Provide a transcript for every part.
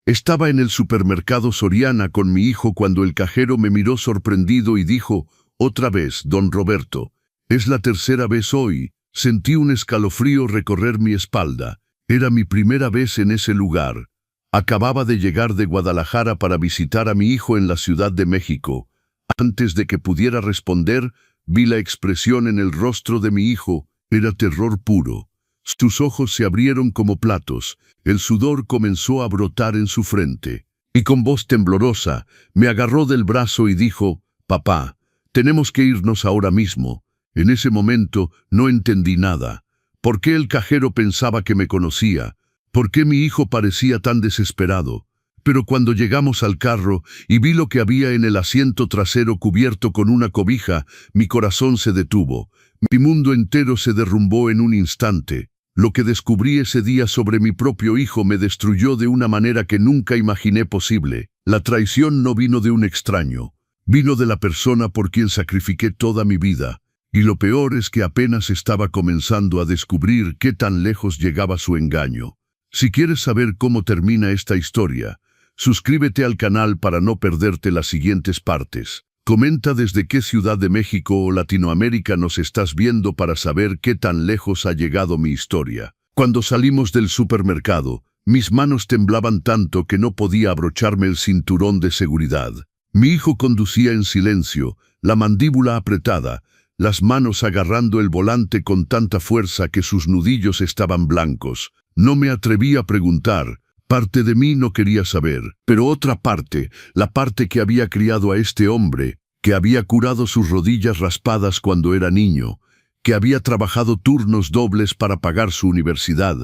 Estaba en el supermercado Soriana con mi hijo cuando el cajero me miró sorprendido y dijo: «Otra vez, don Roberto. Es la tercera vez hoy». Sentí un escalofrío recorrer mi espalda. Era mi primera vez en ese lugar. Acababa de llegar de Guadalajara para visitar a mi hijo en la Ciudad de México. Antes de que pudiera responder, vi la expresión en el rostro de mi hijo. Era terror puro. Sus ojos se abrieron como platos. El sudor comenzó a brotar en su frente. Y con voz temblorosa, me agarró del brazo y dijo: «Papá, tenemos que irnos ahora mismo». En ese momento no entendí nada. ¿Por qué el cajero pensaba que me conocía? ¿Por qué mi hijo parecía tan desesperado? Pero cuando llegamos al carro y vi lo que había en el asiento trasero cubierto con una cobija, mi corazón se detuvo. Mi mundo entero se derrumbó en un instante. Lo que descubrí ese día sobre mi propio hijo me destruyó de una manera que nunca imaginé posible. La traición no vino de un extraño. Vino de la persona por quien sacrifiqué toda mi vida. Y lo peor es que apenas estaba comenzando a descubrir qué tan lejos llegaba su engaño. Si quieres saber cómo termina esta historia, suscríbete al canal para no perderte las siguientes partes. Comenta desde qué ciudad de México o Latinoamérica nos estás viendo para saber qué tan lejos ha llegado mi historia. Cuando salimos del supermercado, mis manos temblaban tanto que no podía abrocharme el cinturón de seguridad. Mi hijo conducía en silencio, la mandíbula apretada, las manos agarrando el volante con tanta fuerza que sus nudillos estaban blancos. No me atreví a preguntar. Parte de mí no quería saber, pero otra parte, la parte que había criado a este hombre, que había curado sus rodillas raspadas cuando era niño, que había trabajado turnos dobles para pagar su universidad,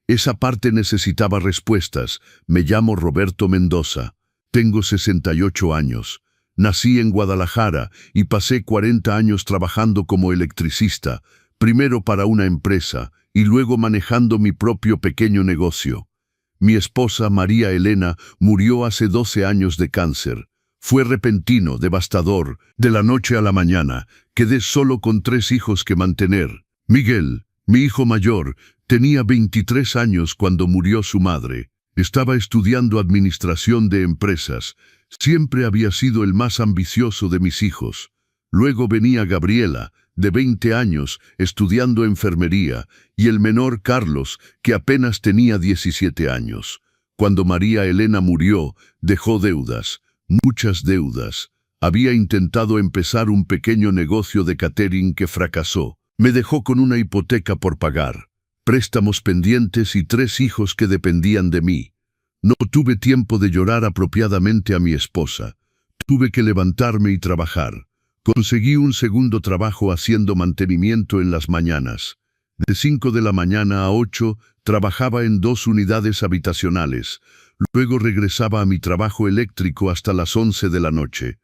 esa parte necesitaba respuestas. Me llamo Roberto Mendoza. Tengo 68 años. Nací en Guadalajara y pasé 40 años trabajando como electricista, primero para una empresa y luego manejando mi propio pequeño negocio. Mi esposa, María Elena, murió hace 12 años de cáncer. Fue repentino, devastador, de la noche a la mañana. Quedé solo con 3 hijos que mantener. Miguel, mi hijo mayor, tenía 23 años cuando murió su madre. Estaba estudiando administración de empresas. Siempre había sido el más ambicioso de mis hijos. Luego venía Gabriela, de 20 años, estudiando enfermería, y el menor Carlos, que apenas tenía 17 años. Cuando María Elena murió, dejó deudas, muchas deudas. Había intentado empezar un pequeño negocio de catering que fracasó. Me dejó con una hipoteca por pagar, préstamos pendientes y 3 hijos que dependían de mí. No tuve tiempo de llorar apropiadamente a mi esposa. Tuve que levantarme y trabajar. Conseguí un segundo trabajo haciendo mantenimiento en las mañanas. De 5 de la mañana a 8 trabajaba en 2 unidades habitacionales. Luego regresaba a mi trabajo eléctrico hasta las 11 de la noche.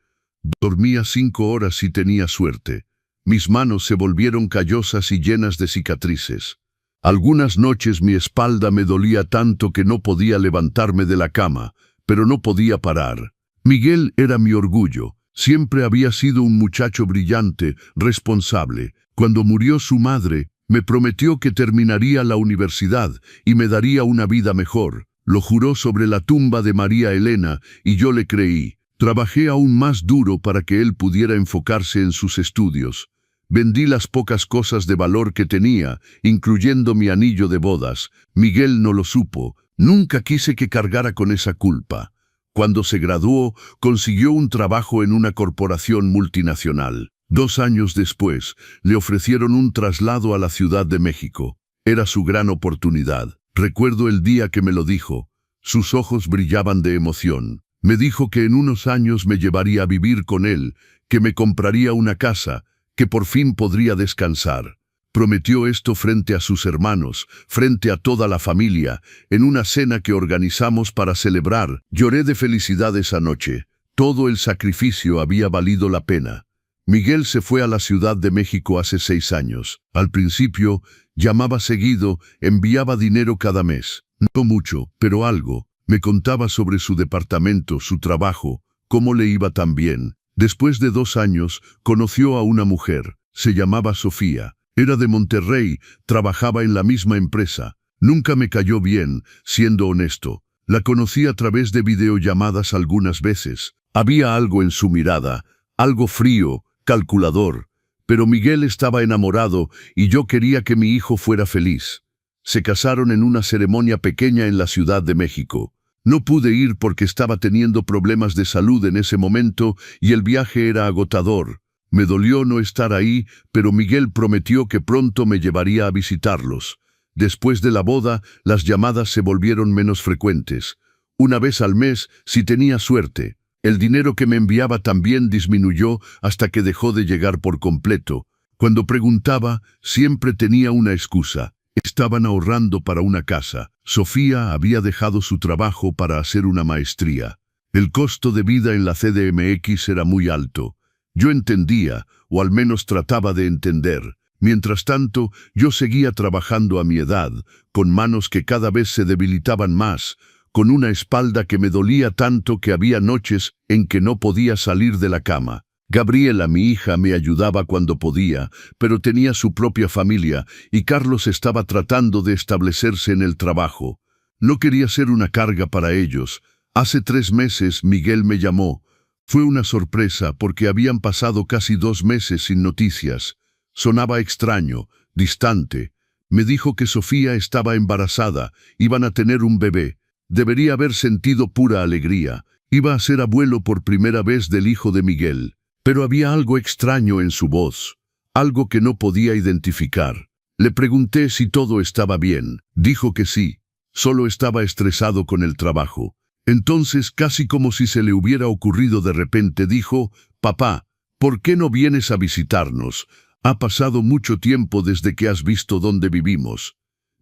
Dormía 5 horas si tenía suerte. Mis manos se volvieron callosas y llenas de cicatrices. Algunas noches mi espalda me dolía tanto que no podía levantarme de la cama, pero no podía parar. Miguel era mi orgullo. Siempre había sido un muchacho brillante, responsable. Cuando murió su madre, me prometió que terminaría la universidad y me daría una vida mejor. Lo juró sobre la tumba de María Elena y yo le creí. Trabajé aún más duro para que él pudiera enfocarse en sus estudios. Vendí las pocas cosas de valor que tenía, incluyendo mi anillo de bodas. Miguel no lo supo. Nunca quise que cargara con esa culpa. Cuando se graduó, consiguió un trabajo en una corporación multinacional. 2 años después, le ofrecieron un traslado a la Ciudad de México. Era su gran oportunidad. Recuerdo el día que me lo dijo. Sus ojos brillaban de emoción. Me dijo que en unos años me llevaría a vivir con él, que me compraría una casa, que por fin podría descansar. Prometió esto frente a sus hermanos, frente a toda la familia, en una cena que organizamos para celebrar. Lloré de felicidad esa noche. Todo el sacrificio había valido la pena. Miguel se fue a la Ciudad de México hace 6 años. Al principio, llamaba seguido, enviaba dinero cada mes. No mucho, pero algo. Me contaba sobre su departamento, su trabajo, cómo le iba tan bien. Después de 2 años, conoció a una mujer. Se llamaba Sofía. Era de Monterrey, trabajaba en la misma empresa. Nunca me cayó bien, siendo honesto. La conocí a través de videollamadas algunas veces. Había algo en su mirada, algo frío, calculador. Pero Miguel estaba enamorado y yo quería que mi hijo fuera feliz. Se casaron en una ceremonia pequeña en la Ciudad de México. No pude ir porque estaba teniendo problemas de salud en ese momento y el viaje era agotador. Me dolió no estar ahí, pero Miguel prometió que pronto me llevaría a visitarlos. Después de la boda, las llamadas se volvieron menos frecuentes. Una vez al mes, si tenía suerte. El dinero que me enviaba también disminuyó hasta que dejó de llegar por completo. Cuando preguntaba, siempre tenía una excusa. Estaban ahorrando para una casa. Sofía había dejado su trabajo para hacer una maestría. El costo de vida en la CDMX era muy alto. Yo entendía, o al menos trataba de entender. Mientras tanto, yo seguía trabajando a mi edad, con manos que cada vez se debilitaban más, con una espalda que me dolía tanto que había noches en que no podía salir de la cama. Gabriela, mi hija, me ayudaba cuando podía, pero tenía su propia familia y Carlos estaba tratando de establecerse en el trabajo. No quería ser una carga para ellos. Hace 3 meses Miguel me llamó. Fue una sorpresa porque habían pasado casi 2 meses sin noticias. Sonaba extraño, distante. Me dijo que Sofía estaba embarazada, iban a tener un bebé. Debería haber sentido pura alegría. Iba a ser abuelo por primera vez del hijo de Miguel. Pero había algo extraño en su voz, algo que no podía identificar. Le pregunté si todo estaba bien. Dijo que sí, solo estaba estresado con el trabajo. Entonces, casi como si se le hubiera ocurrido de repente, dijo: «Papá, ¿por qué no vienes a visitarnos? Ha pasado mucho tiempo desde que has visto dónde vivimos».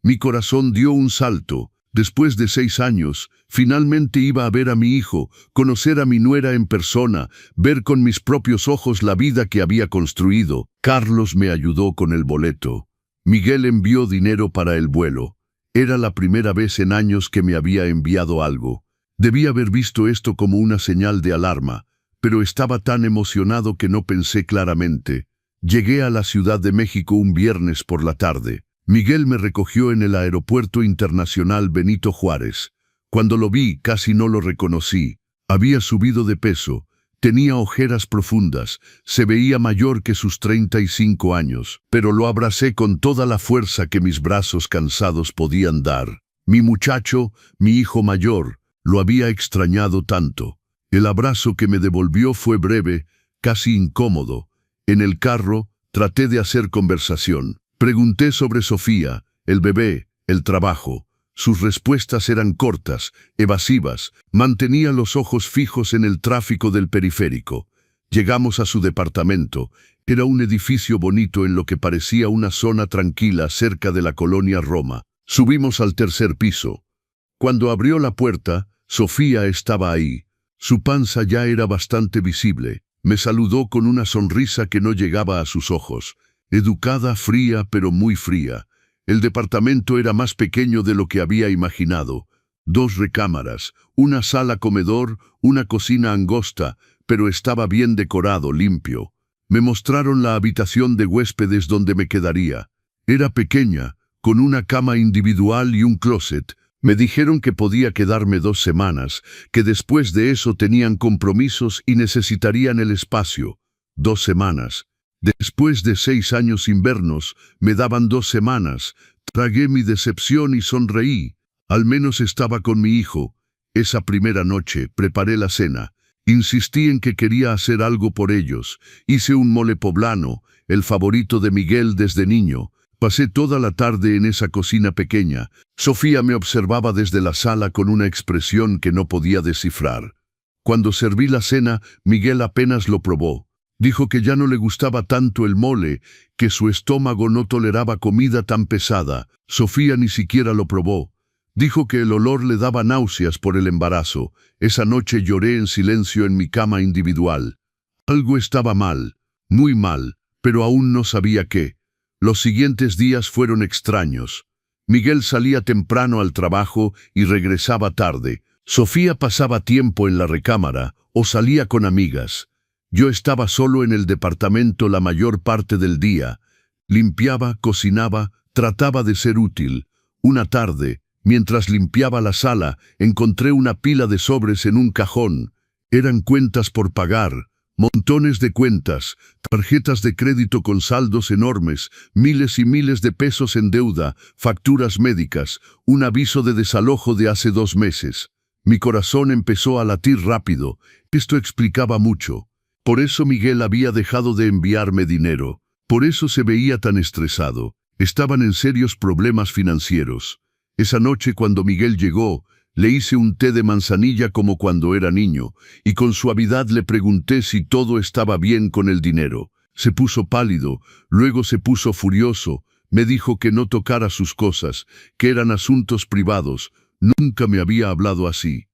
Mi corazón dio un salto. Después de 6 años, finalmente iba a ver a mi hijo, conocer a mi nuera en persona, ver con mis propios ojos la vida que había construido. Carlos me ayudó con el boleto. Miguel envió dinero para el vuelo. Era la primera vez en años que me había enviado algo. Debía haber visto esto como una señal de alarma, pero estaba tan emocionado que no pensé claramente. Llegué a la Ciudad de México un viernes por la tarde. Miguel me recogió en el Aeropuerto Internacional Benito Juárez. Cuando lo vi, casi no lo reconocí. Había subido de peso, tenía ojeras profundas, se veía mayor que sus 35 años, pero lo abracé con toda la fuerza que mis brazos cansados podían dar. Mi muchacho, mi hijo mayor, lo había extrañado tanto. El abrazo que me devolvió fue breve, casi incómodo. En el carro, traté de hacer conversación. Pregunté sobre Sofía, el bebé, el trabajo. Sus respuestas eran cortas, evasivas. Mantenía los ojos fijos en el tráfico del periférico. Llegamos a su departamento. Era un edificio bonito en lo que parecía una zona tranquila cerca de la colonia Roma. Subimos al 3er piso. Cuando abrió la puerta, Sofía estaba ahí. Su panza ya era bastante visible. Me saludó con una sonrisa que no llegaba a sus ojos. Educada, fría, pero muy fría. El departamento era más pequeño de lo que había imaginado. 2 recámaras, una sala comedor, una cocina angosta, pero estaba bien decorado, limpio. Me mostraron la habitación de huéspedes donde me quedaría. Era pequeña, con una cama individual y un closet. Me dijeron que podía quedarme 2 semanas, que después de eso tenían compromisos y necesitarían el espacio. 2 semanas. Después de 6 años invernos, me daban 2 semanas. Tragué mi decepción y sonreí. Al menos estaba con mi hijo. Esa primera noche preparé la cena. Insistí en que quería hacer algo por ellos. Hice un mole poblano, el favorito de Miguel desde niño. Pasé toda la tarde en esa cocina pequeña. Sofía me observaba desde la sala con una expresión que no podía descifrar. Cuando serví la cena, Miguel apenas lo probó. Dijo que ya no le gustaba tanto el mole, que su estómago no toleraba comida tan pesada. Sofía ni siquiera lo probó. Dijo que el olor le daba náuseas por el embarazo. Esa noche lloré en silencio en mi cama individual. Algo estaba mal, muy mal, pero aún no sabía qué. Los siguientes días fueron extraños. Miguel salía temprano al trabajo y regresaba tarde. Sofía pasaba tiempo en la recámara o salía con amigas. Yo estaba solo en el departamento la mayor parte del día. Limpiaba, cocinaba, trataba de ser útil. Una tarde, Mientras limpiaba la sala, encontré una pila de sobres en un cajón. Eran cuentas por pagar, montones de cuentas, tarjetas de crédito con saldos enormes, miles y miles de pesos en deuda, facturas médicas, un aviso de desalojo de hace 2 meses. Mi corazón empezó a latir rápido. Esto explicaba mucho. Por eso Miguel había dejado de enviarme dinero. Por eso se veía tan estresado. Estaban en serios problemas financieros. Esa noche cuando Miguel llegó, le hice un té de manzanilla como cuando era niño, y con suavidad le pregunté si todo estaba bien con el dinero. Se puso pálido, luego se puso furioso. Me dijo que no tocara sus cosas, que eran asuntos privados. Nunca me había hablado así.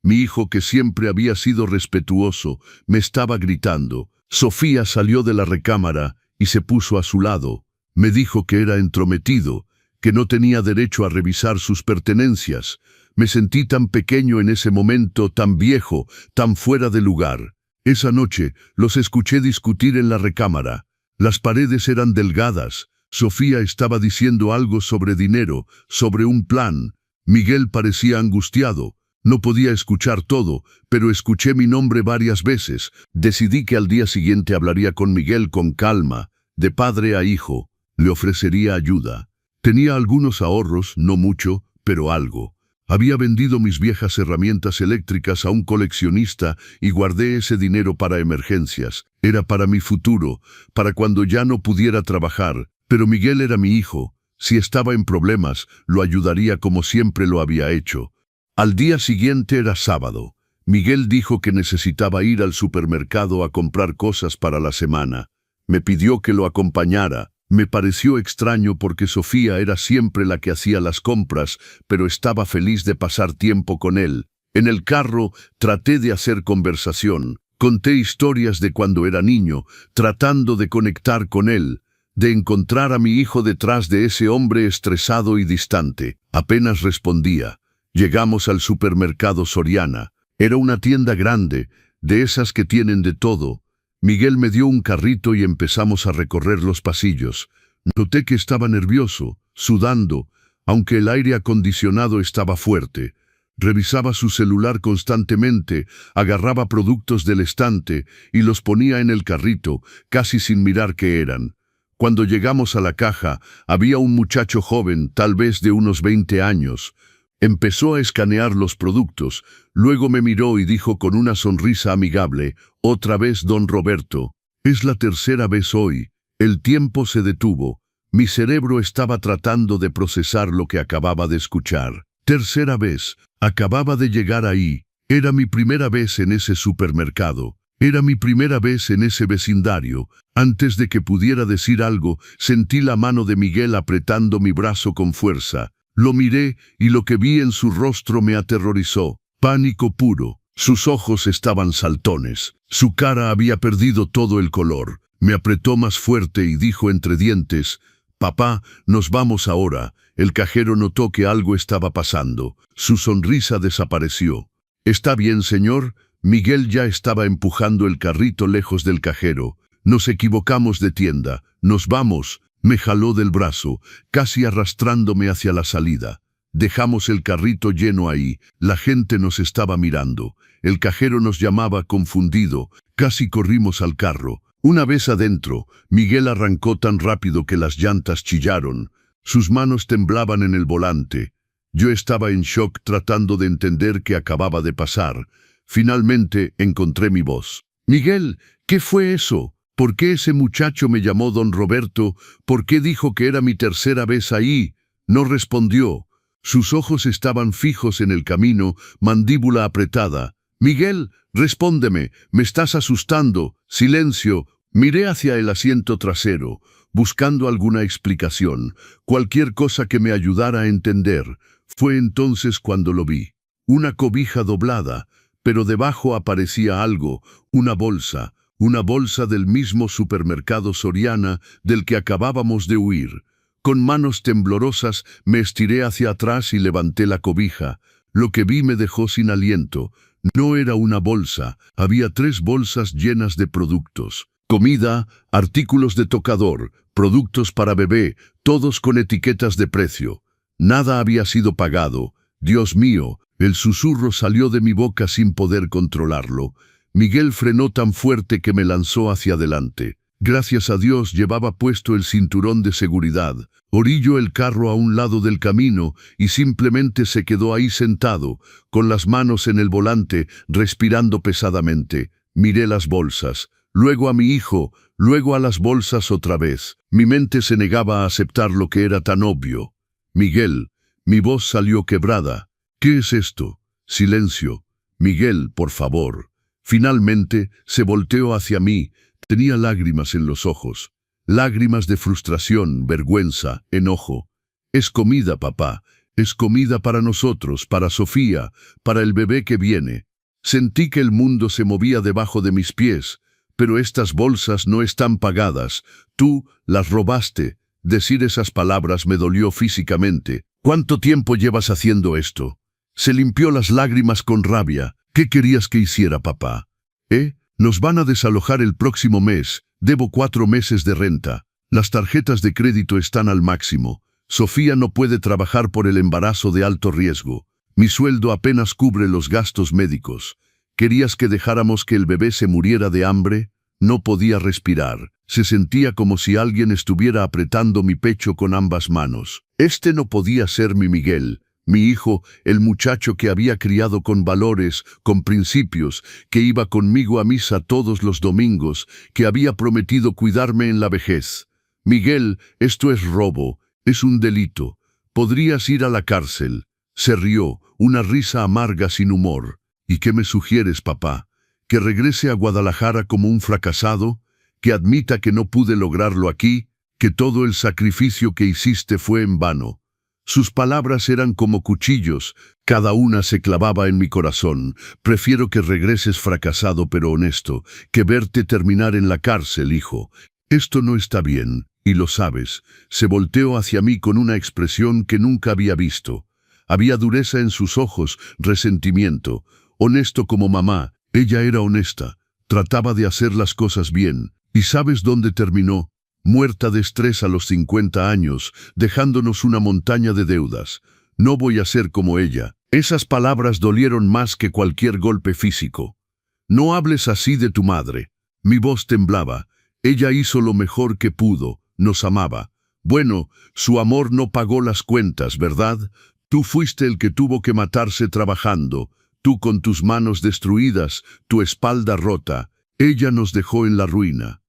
Mi hijo, que siempre había sido respetuoso, me estaba gritando. Sofía salió de la recámara y se puso a su lado. Me dijo que era entrometido, que no tenía derecho a revisar sus pertenencias. Me sentí tan pequeño en ese momento, tan viejo, tan fuera de lugar. Esa noche los escuché discutir en la recámara. Las paredes eran delgadas. Sofía estaba diciendo algo sobre dinero, sobre un plan. Miguel parecía angustiado. No podía escuchar todo, pero escuché mi nombre varias veces. Decidí que al día siguiente hablaría con Miguel con calma, de padre a hijo. Le ofrecería ayuda. Tenía algunos ahorros, no mucho, pero algo. Había vendido mis viejas herramientas eléctricas a un coleccionista y guardé ese dinero para emergencias. Era para mi futuro, para cuando ya no pudiera trabajar. Pero Miguel era mi hijo. Si estaba en problemas, lo ayudaría como siempre lo había hecho. Al día siguiente era sábado. Miguel dijo que necesitaba ir al supermercado a comprar cosas para la semana. Me pidió que lo acompañara. Me pareció extraño porque Sofía era siempre la que hacía las compras, pero estaba feliz de pasar tiempo con él. En el carro traté de hacer conversación. Conté historias de cuando era niño, tratando de conectar con él, de encontrar a mi hijo detrás de ese hombre estresado y distante. Apenas respondía. Llegamos al supermercado Soriana. Era una tienda grande, de esas que tienen de todo. Miguel me dio un carrito y empezamos a recorrer los pasillos. Noté que estaba nervioso, sudando, aunque el aire acondicionado estaba fuerte. Revisaba su celular constantemente, agarraba productos del estante y los ponía en el carrito, casi sin mirar qué eran. Cuando llegamos a la caja, había un muchacho joven, tal vez de unos 20 años. Empezó a escanear los productos, luego me miró y dijo con una sonrisa amigable: «Otra vez, don Roberto. Es la tercera vez hoy». El tiempo se detuvo. Mi cerebro estaba tratando de procesar lo que acababa de escuchar. Tercera vez. Acababa de llegar ahí. Era mi primera vez en ese supermercado. Era mi primera vez en ese vecindario. Antes de que pudiera decir algo, sentí la mano de Miguel apretando mi brazo con fuerza. Lo miré y lo que vi en su rostro me aterrorizó. Pánico puro. Sus ojos estaban saltones. Su cara había perdido todo el color. Me apretó más fuerte y dijo entre dientes: «Papá, nos vamos ahora». El cajero notó que algo estaba pasando. Su sonrisa desapareció. «¿Está bien, señor?» Miguel ya estaba empujando el carrito lejos del cajero. «Nos equivocamos de tienda. Nos vamos». Me jaló del brazo, casi arrastrándome hacia la salida. Dejamos el carrito lleno ahí. La gente nos estaba mirando. El cajero nos llamaba confundido. Casi corrimos al carro. Una vez adentro, Miguel arrancó tan rápido que las llantas chillaron. Sus manos temblaban en el volante. Yo estaba en shock tratando de entender qué acababa de pasar. Finalmente encontré mi voz. «Miguel, ¿qué fue eso? ¿Por qué ese muchacho me llamó don Roberto? ¿Por qué dijo que era mi tercera vez ahí?» No respondió. Sus ojos estaban fijos en el camino, mandíbula apretada. «Miguel, respóndeme, me estás asustando». Silencio. Miré hacia el asiento trasero, buscando alguna explicación, cualquier cosa que me ayudara a entender. Fue entonces cuando lo vi. Una cobija doblada, pero debajo aparecía algo, una bolsa del mismo supermercado Soriana del que acabábamos de huir. Con manos temblorosas me estiré hacia atrás y levanté la cobija. Lo que vi me dejó sin aliento. No era una bolsa, había 3 bolsas llenas de productos. Comida, artículos de tocador, productos para bebé, todos con etiquetas de precio. Nada había sido pagado. Dios mío, el susurro salió de mi boca sin poder controlarlo. Miguel frenó tan fuerte que me lanzó hacia adelante. Gracias a Dios llevaba puesto el cinturón de seguridad. Orilló el carro a un lado del camino y simplemente se quedó ahí sentado, con las manos en el volante, respirando pesadamente. Miré las bolsas, luego a mi hijo, luego a las bolsas otra vez. Mi mente se negaba a aceptar lo que era tan obvio. Miguel, mi voz salió quebrada. ¿Qué es esto? Silencio. Miguel, por favor. Finalmente se volteó hacia mí. Tenía lágrimas en los ojos. Lágrimas de frustración, vergüenza, enojo. Es comida, papá. Es comida para nosotros, para Sofía, para el bebé que viene. Sentí que el mundo se movía debajo de mis pies. Pero estas bolsas no están pagadas. Tú las robaste. Decir esas palabras me dolió físicamente. ¿Cuánto tiempo llevas haciendo esto? Se limpió las lágrimas con rabia. ¿Qué querías que hiciera, papá? Nos van a desalojar el próximo mes. Debo 4 meses de renta. Las tarjetas de crédito están al máximo. Sofía no puede trabajar por el embarazo de alto riesgo. Mi sueldo apenas cubre los gastos médicos. ¿Querías que dejáramos que el bebé se muriera de hambre? No podía respirar. Se sentía como si alguien estuviera apretando mi pecho con ambas manos. Este no podía ser mi Miguel. Mi hijo, el muchacho que había criado con valores, con principios, que iba conmigo a misa todos los domingos, que había prometido cuidarme en la vejez. Miguel, esto es robo, es un delito. Podrías ir a la cárcel. Se rió, una risa amarga sin humor. ¿Y qué me sugieres, papá? ¿Que regrese a Guadalajara como un fracasado? ¿Que admita que no pude lograrlo aquí? ¿Que todo el sacrificio que hiciste fue en vano? Sus palabras eran como cuchillos, cada una se clavaba en mi corazón. Prefiero que regreses fracasado pero honesto, que verte terminar en la cárcel, hijo. Esto no está bien, y lo sabes. Se volteó hacia mí con una expresión que nunca había visto. Había dureza en sus ojos, resentimiento. Honesto como mamá, ella era honesta. Trataba de hacer las cosas bien. ¿Y sabes dónde terminó? Muerta de estrés a los 50 años, dejándonos una montaña de deudas. No voy a ser como ella. Esas palabras dolieron más que cualquier golpe físico. No hables así de tu madre. Mi voz temblaba. Ella hizo lo mejor que pudo, nos amaba. Bueno, su amor no pagó las cuentas, ¿verdad? Tú fuiste el que tuvo que matarse trabajando. Tú con tus manos destruidas, tu espalda rota. Ella nos dejó en la ruina.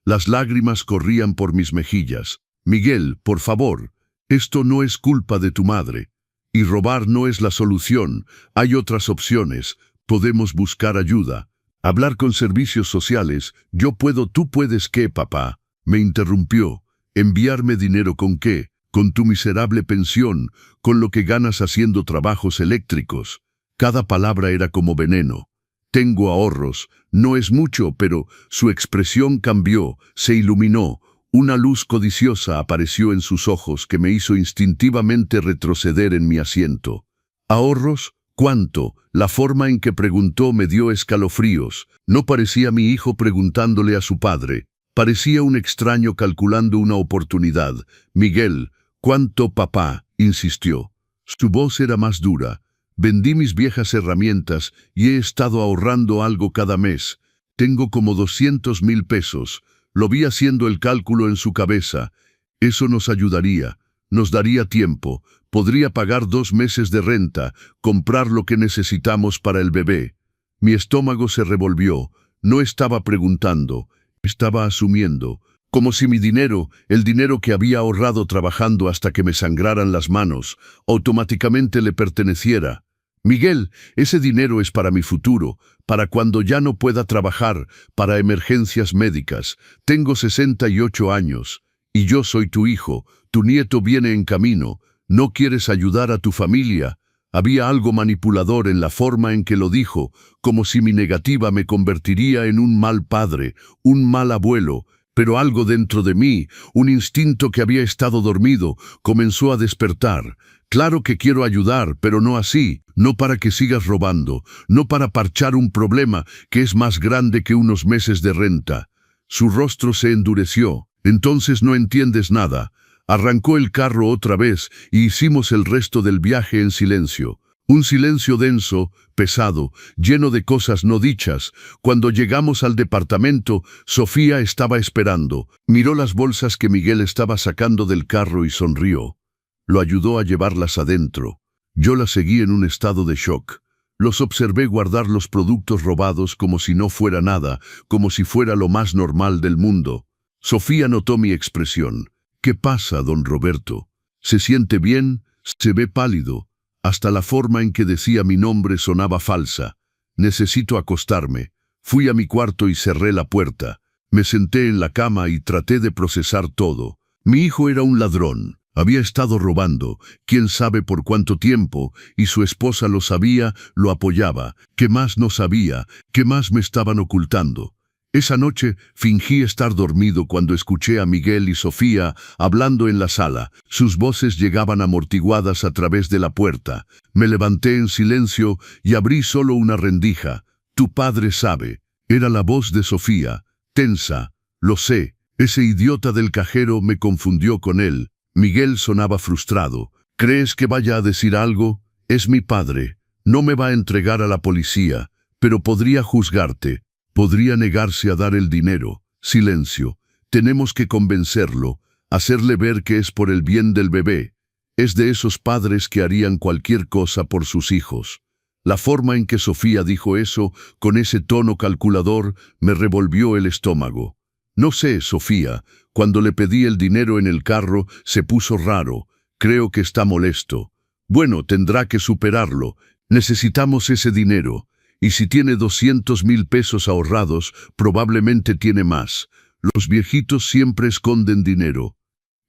Las lágrimas corrían por mis mejillas. Miguel, por favor, esto no es culpa de tu madre. Y robar no es la solución. Hay otras opciones. Podemos buscar ayuda. Hablar con servicios sociales. Yo puedo, tú puedes, ¿qué, papá? Me interrumpió. ¿Enviarme dinero con qué? Con tu miserable pensión, con lo que ganas haciendo trabajos eléctricos. Cada palabra era como veneno. Tengo ahorros, no es mucho, pero su expresión cambió, se iluminó. Una luz codiciosa apareció en sus ojos que me hizo instintivamente retroceder en mi asiento. ¿Ahorros? ¿Cuánto? La forma en que preguntó me dio escalofríos. No parecía mi hijo preguntándole a su padre. Parecía un extraño calculando una oportunidad. Miguel, ¿cuánto, papá? Insistió. Su voz era más dura. Vendí mis viejas herramientas y he estado ahorrando algo cada mes. Tengo como 200,000 pesos. Lo vi haciendo el cálculo en su cabeza. Eso nos ayudaría, nos daría tiempo. Podría pagar 2 meses de renta, comprar lo que necesitamos para el bebé. Mi estómago se revolvió. No estaba preguntando, estaba asumiendo. Como si mi dinero, el dinero que había ahorrado trabajando hasta que me sangraran las manos, automáticamente le perteneciera. Miguel, ese dinero es para mi futuro, para cuando ya no pueda trabajar, para emergencias médicas. Tengo 68 años, y yo soy tu hijo, tu nieto viene en camino. ¿No quieres ayudar a tu familia? Había algo manipulador en la forma en que lo dijo, como si mi negativa me convertiría en un mal padre, un mal abuelo. Pero algo dentro de mí, un instinto que había estado dormido, comenzó a despertar. Claro que quiero ayudar, pero no así, no para que sigas robando, no para parchar un problema que es más grande que unos meses de renta. Su rostro se endureció. Entonces no entiendes nada. Arrancó el carro otra vez y hicimos el resto del viaje en silencio. Un silencio denso, pesado, lleno de cosas no dichas. Cuando llegamos al departamento, Sofía estaba esperando. Miró las bolsas que Miguel estaba sacando del carro y sonrió. Lo ayudó a llevarlas adentro. Yo la seguí en un estado de shock. Los observé guardar los productos robados como si no fuera nada, como si fuera lo más normal del mundo. Sofía notó mi expresión. ¿Qué pasa, don Roberto? ¿Se siente bien? Se ve pálido. Hasta la forma en que decía mi nombre sonaba falsa. Necesito acostarme. Fui a mi cuarto y cerré la puerta. Me senté en la cama y traté de procesar todo. Mi hijo era un ladrón. Había estado robando, quién sabe por cuánto tiempo, y su esposa lo sabía, lo apoyaba. ¿Qué más no sabía? ¿Qué más me estaban ocultando? Esa noche fingí estar dormido cuando escuché a Miguel y Sofía hablando en la sala. Sus voces llegaban amortiguadas a través de la puerta. Me levanté en silencio y abrí solo una rendija. Tu padre sabe. Era la voz de Sofía, tensa. Lo sé. Ese idiota del cajero me confundió con él. Miguel sonaba frustrado. ¿Crees que vaya a decir algo? Es mi padre. No me va a entregar a la policía, pero podría juzgarte. Podría negarse a dar el dinero. Silencio. Tenemos que convencerlo, hacerle ver que es por el bien del bebé. Es de esos padres que harían cualquier cosa por sus hijos. La forma en que Sofía dijo eso, con ese tono calculador, me revolvió el estómago. No sé, Sofía, cuando le pedí el dinero en el carro, se puso raro. Creo que está molesto. Bueno, tendrá que superarlo. Necesitamos ese dinero. Y si tiene 200,000 pesos ahorrados, probablemente tiene más. Los viejitos siempre esconden dinero.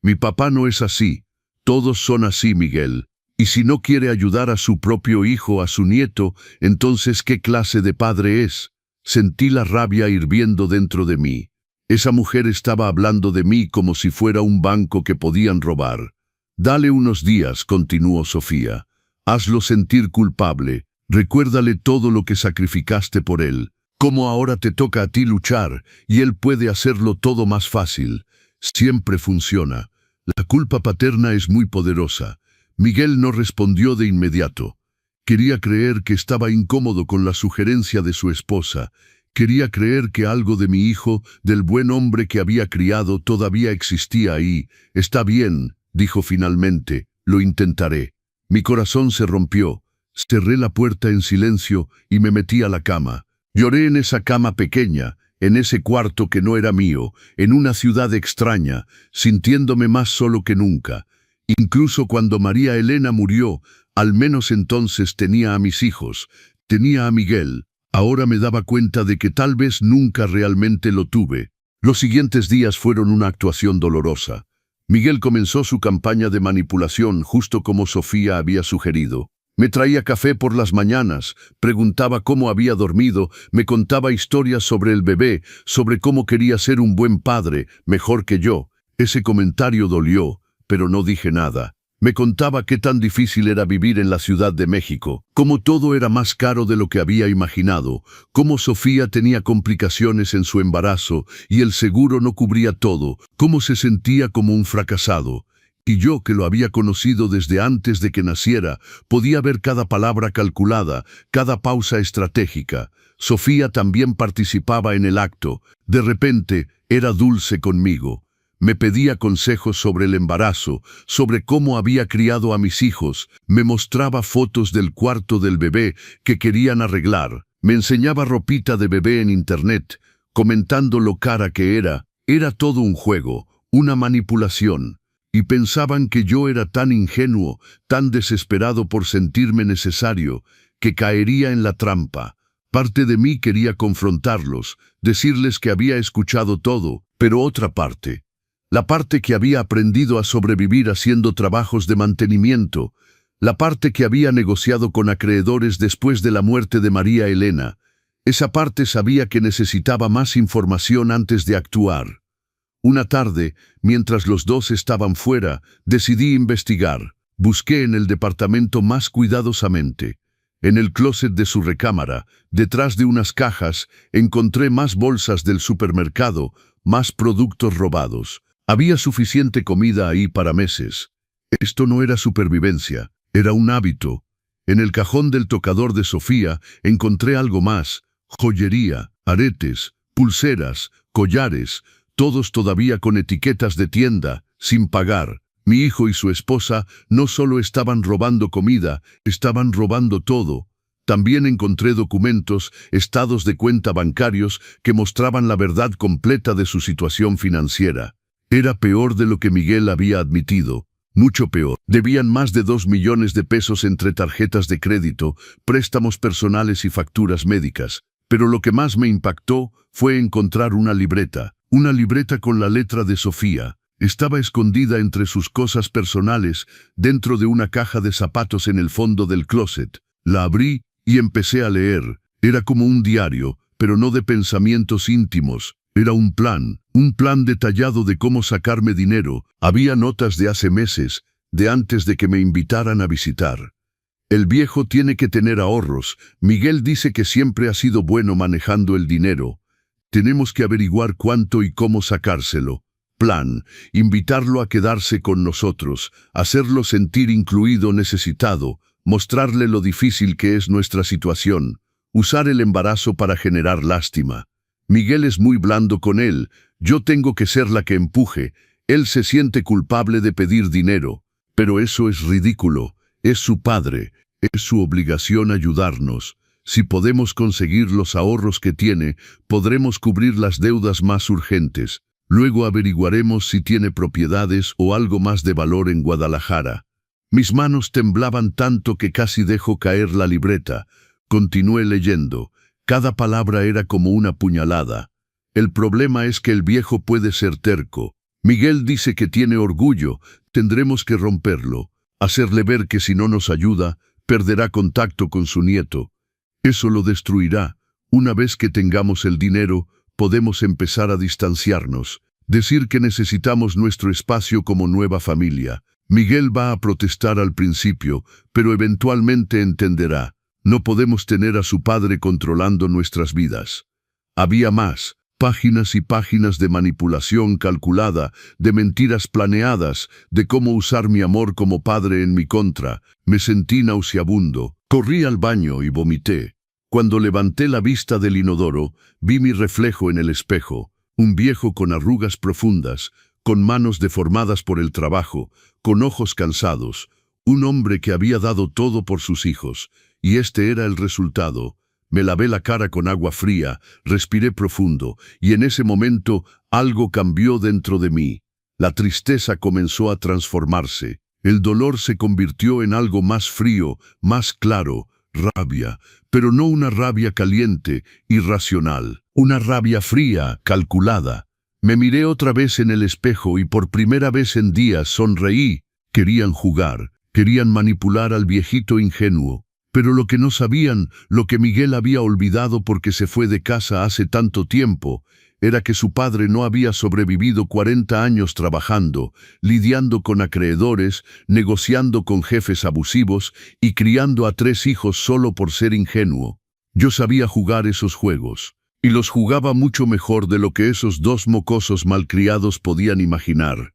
Mi papá no es así. Todos son así, Miguel. Y si no quiere ayudar a su propio hijo, a su nieto, entonces ¿qué clase de padre es? Sentí la rabia hirviendo dentro de mí. Esa mujer estaba hablando de mí como si fuera un banco que podían robar. Dale unos días, continuó Sofía. Hazlo sentir culpable. Recuérdale todo lo que sacrificaste por él. Cómo ahora te toca a ti luchar y él puede hacerlo todo más fácil. Siempre funciona. La culpa paterna es muy poderosa. Miguel no respondió de inmediato. Quería creer que estaba incómodo con la sugerencia de su esposa. Quería creer que algo de mi hijo, del buen hombre que había criado, todavía existía ahí. Está bien, dijo finalmente, lo intentaré. Mi corazón se rompió. Cerré la puerta en silencio y me metí a la cama. Lloré en esa cama pequeña, en ese cuarto que no era mío, en una ciudad extraña, sintiéndome más solo que nunca. Incluso cuando María Elena murió, al menos entonces tenía a mis hijos, tenía a Miguel. Ahora me daba cuenta de que tal vez nunca realmente lo tuve. Los siguientes días fueron una actuación dolorosa. Miguel comenzó su campaña de manipulación justo como Sofía había sugerido. Me traía café por las mañanas, preguntaba cómo había dormido, me contaba historias sobre el bebé, sobre cómo quería ser un buen padre, mejor que yo. Ese comentario dolió, pero no dije nada. Me contaba qué tan difícil era vivir en la Ciudad de México, cómo todo era más caro de lo que había imaginado, cómo Sofía tenía complicaciones en su embarazo y el seguro no cubría todo, cómo se sentía como un fracasado. Y yo, que lo había conocido desde antes de que naciera, podía ver cada palabra calculada, cada pausa estratégica. Sofía también participaba en el acto. De repente, era dulce conmigo. Me pedía consejos sobre el embarazo, sobre cómo había criado a mis hijos. Me mostraba fotos del cuarto del bebé que querían arreglar. Me enseñaba ropita de bebé en internet, comentando lo cara que era. Era todo un juego, una manipulación. Y pensaban que yo era tan ingenuo, tan desesperado por sentirme necesario, que caería en la trampa. Parte de mí quería confrontarlos, decirles que había escuchado todo, pero otra parte, la parte que había aprendido a sobrevivir haciendo trabajos de mantenimiento, la parte que había negociado con acreedores después de la muerte de María Elena, esa parte sabía que necesitaba más información antes de actuar. Una tarde, mientras los dos estaban fuera, decidí investigar. Busqué en el departamento más cuidadosamente. En el closet de su recámara, detrás de unas cajas, encontré más bolsas del supermercado, más productos robados. Había suficiente comida ahí para meses. Esto no era supervivencia, era un hábito. En el cajón del tocador de Sofía encontré algo más: joyería, aretes, pulseras, collares, todos todavía con etiquetas de tienda, sin pagar. Mi hijo y su esposa no solo estaban robando comida, estaban robando todo. También encontré documentos, estados de cuenta bancarios que mostraban la verdad completa de su situación financiera. Era peor de lo que Miguel había admitido. Mucho peor. Debían más de 2 millones de pesos entre tarjetas de crédito, préstamos personales y facturas médicas. Pero lo que más me impactó fue encontrar una libreta con la letra de Sofía. Estaba escondida entre sus cosas personales, dentro de una caja de zapatos en el fondo del closet. La abrí y empecé a leer. Era como un diario, pero no de pensamientos íntimos. Era un plan detallado de cómo sacarme dinero. Había notas de hace meses, de antes de que me invitaran a visitar. El viejo tiene que tener ahorros. Miguel dice que siempre ha sido bueno manejando el dinero. Tenemos que averiguar cuánto y cómo sacárselo. Plan: invitarlo a quedarse con nosotros, hacerlo sentir incluido, necesitado, mostrarle lo difícil que es nuestra situación, usar el embarazo para generar lástima. Miguel es muy blando con él, yo tengo que ser la que empuje. Él se siente culpable de pedir dinero, pero eso es ridículo. Es su padre, es su obligación ayudarnos. Si podemos conseguir los ahorros que tiene, podremos cubrir las deudas más urgentes. Luego averiguaremos si tiene propiedades o algo más de valor en Guadalajara. Mis manos temblaban tanto que casi dejo caer la libreta. Continué leyendo. Cada palabra era como una puñalada. El problema es que el viejo puede ser terco. Miguel dice que tiene orgullo. Tendremos que romperlo. Hacerle ver que si no nos ayuda, perderá contacto con su nieto. Eso lo destruirá. Una vez que tengamos el dinero, podemos empezar a distanciarnos. Decir que necesitamos nuestro espacio como nueva familia. Miguel va a protestar al principio, pero eventualmente entenderá. No podemos tener a su padre controlando nuestras vidas. Había más, páginas y páginas de manipulación calculada, de mentiras planeadas, de cómo usar mi amor como padre en mi contra. Me sentí nauseabundo. Corrí al baño y vomité. Cuando levanté la vista del inodoro, vi mi reflejo en el espejo, un viejo con arrugas profundas, con manos deformadas por el trabajo, con ojos cansados, un hombre que había dado todo por sus hijos. Y este era el resultado. Me lavé la cara con agua fría, respiré profundo, y en ese momento algo cambió dentro de mí. La tristeza comenzó a transformarse. El dolor se convirtió en algo más frío, más claro, rabia, pero no una rabia caliente, irracional. Una rabia fría, calculada. Me miré otra vez en el espejo y por primera vez en días sonreí. Querían jugar, querían manipular al viejito ingenuo. Pero lo que no sabían, lo que Miguel había olvidado porque se fue de casa hace tanto tiempo, era que su padre no había sobrevivido 40 años trabajando, lidiando con acreedores, negociando con jefes abusivos y criando a 3 hijos solo por ser ingenuo. Yo sabía jugar esos juegos, y los jugaba mucho mejor de lo que esos 2 mocosos malcriados podían imaginar.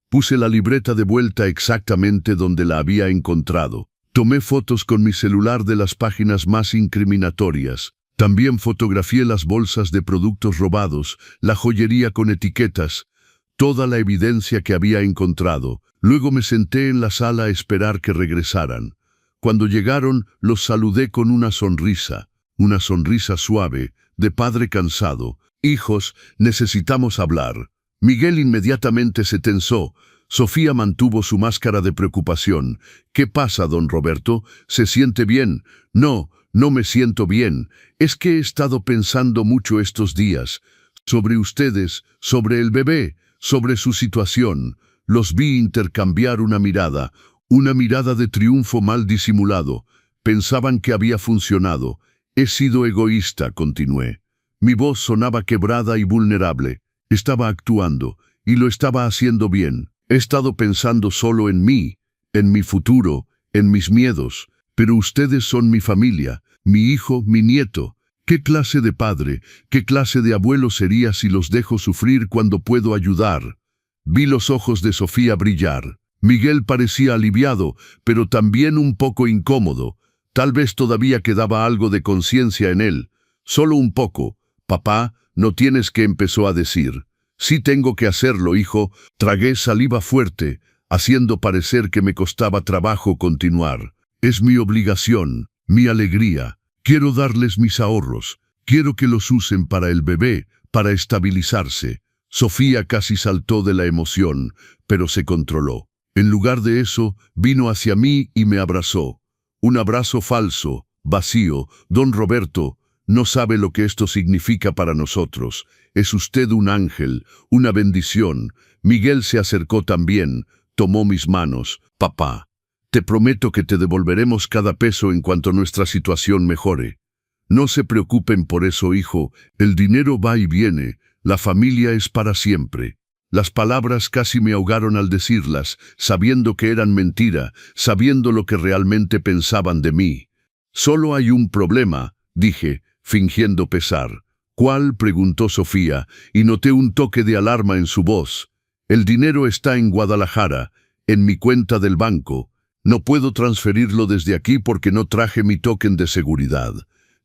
Puse la libreta de vuelta exactamente donde la había encontrado. Tomé fotos con mi celular de las páginas más incriminatorias. También fotografié las bolsas de productos robados, la joyería con etiquetas, toda la evidencia que había encontrado. Luego me senté en la sala a esperar que regresaran. Cuando llegaron, los saludé con una sonrisa suave, de padre cansado. «Hijos, necesitamos hablar». Miguel inmediatamente se tensó. Sofía mantuvo su máscara de preocupación. «¿Qué pasa, don Roberto? ¿Se siente bien?» «No, no me siento bien. Es que he estado pensando mucho estos días. Sobre ustedes, sobre el bebé, sobre su situación». Los vi intercambiar una mirada de triunfo mal disimulado. Pensaban que había funcionado. «He sido egoísta», continué. Mi voz sonaba quebrada y vulnerable. Estaba actuando, y lo estaba haciendo bien. He estado pensando solo en mí, en mi futuro, en mis miedos. Pero ustedes son mi familia, mi hijo, mi nieto. ¿Qué clase de padre, qué clase de abuelo sería si los dejo sufrir cuando puedo ayudar? Vi los ojos de Sofía brillar. Miguel parecía aliviado, pero también un poco incómodo. Tal vez todavía quedaba algo de conciencia en él. Solo un poco. Papá, no tienes que, empezó a decir. Sí tengo que hacerlo, hijo. Tragué saliva fuerte, haciendo parecer que me costaba trabajo continuar. Es mi obligación, mi alegría. Quiero darles mis ahorros. Quiero que los usen para el bebé, para estabilizarse. Sofía casi saltó de la emoción, pero se controló. En lugar de eso, vino hacia mí y me abrazó. Un abrazo falso, vacío. Don Roberto, no sabe lo que esto significa para nosotros. Es usted un ángel, una bendición. Miguel se acercó también, tomó mis manos. Papá, te prometo que te devolveremos cada peso en cuanto nuestra situación mejore. No se preocupen por eso, hijo. El dinero va y viene. La familia es para siempre. Las palabras casi me ahogaron al decirlas, sabiendo que eran mentira, sabiendo lo que realmente pensaban de mí. Solo hay un problema, dije, fingiendo pesar. ¿Cuál?, preguntó Sofía, y noté un toque de alarma en su voz. El dinero está en Guadalajara, en mi cuenta del banco. No puedo transferirlo desde aquí porque no traje mi token de seguridad.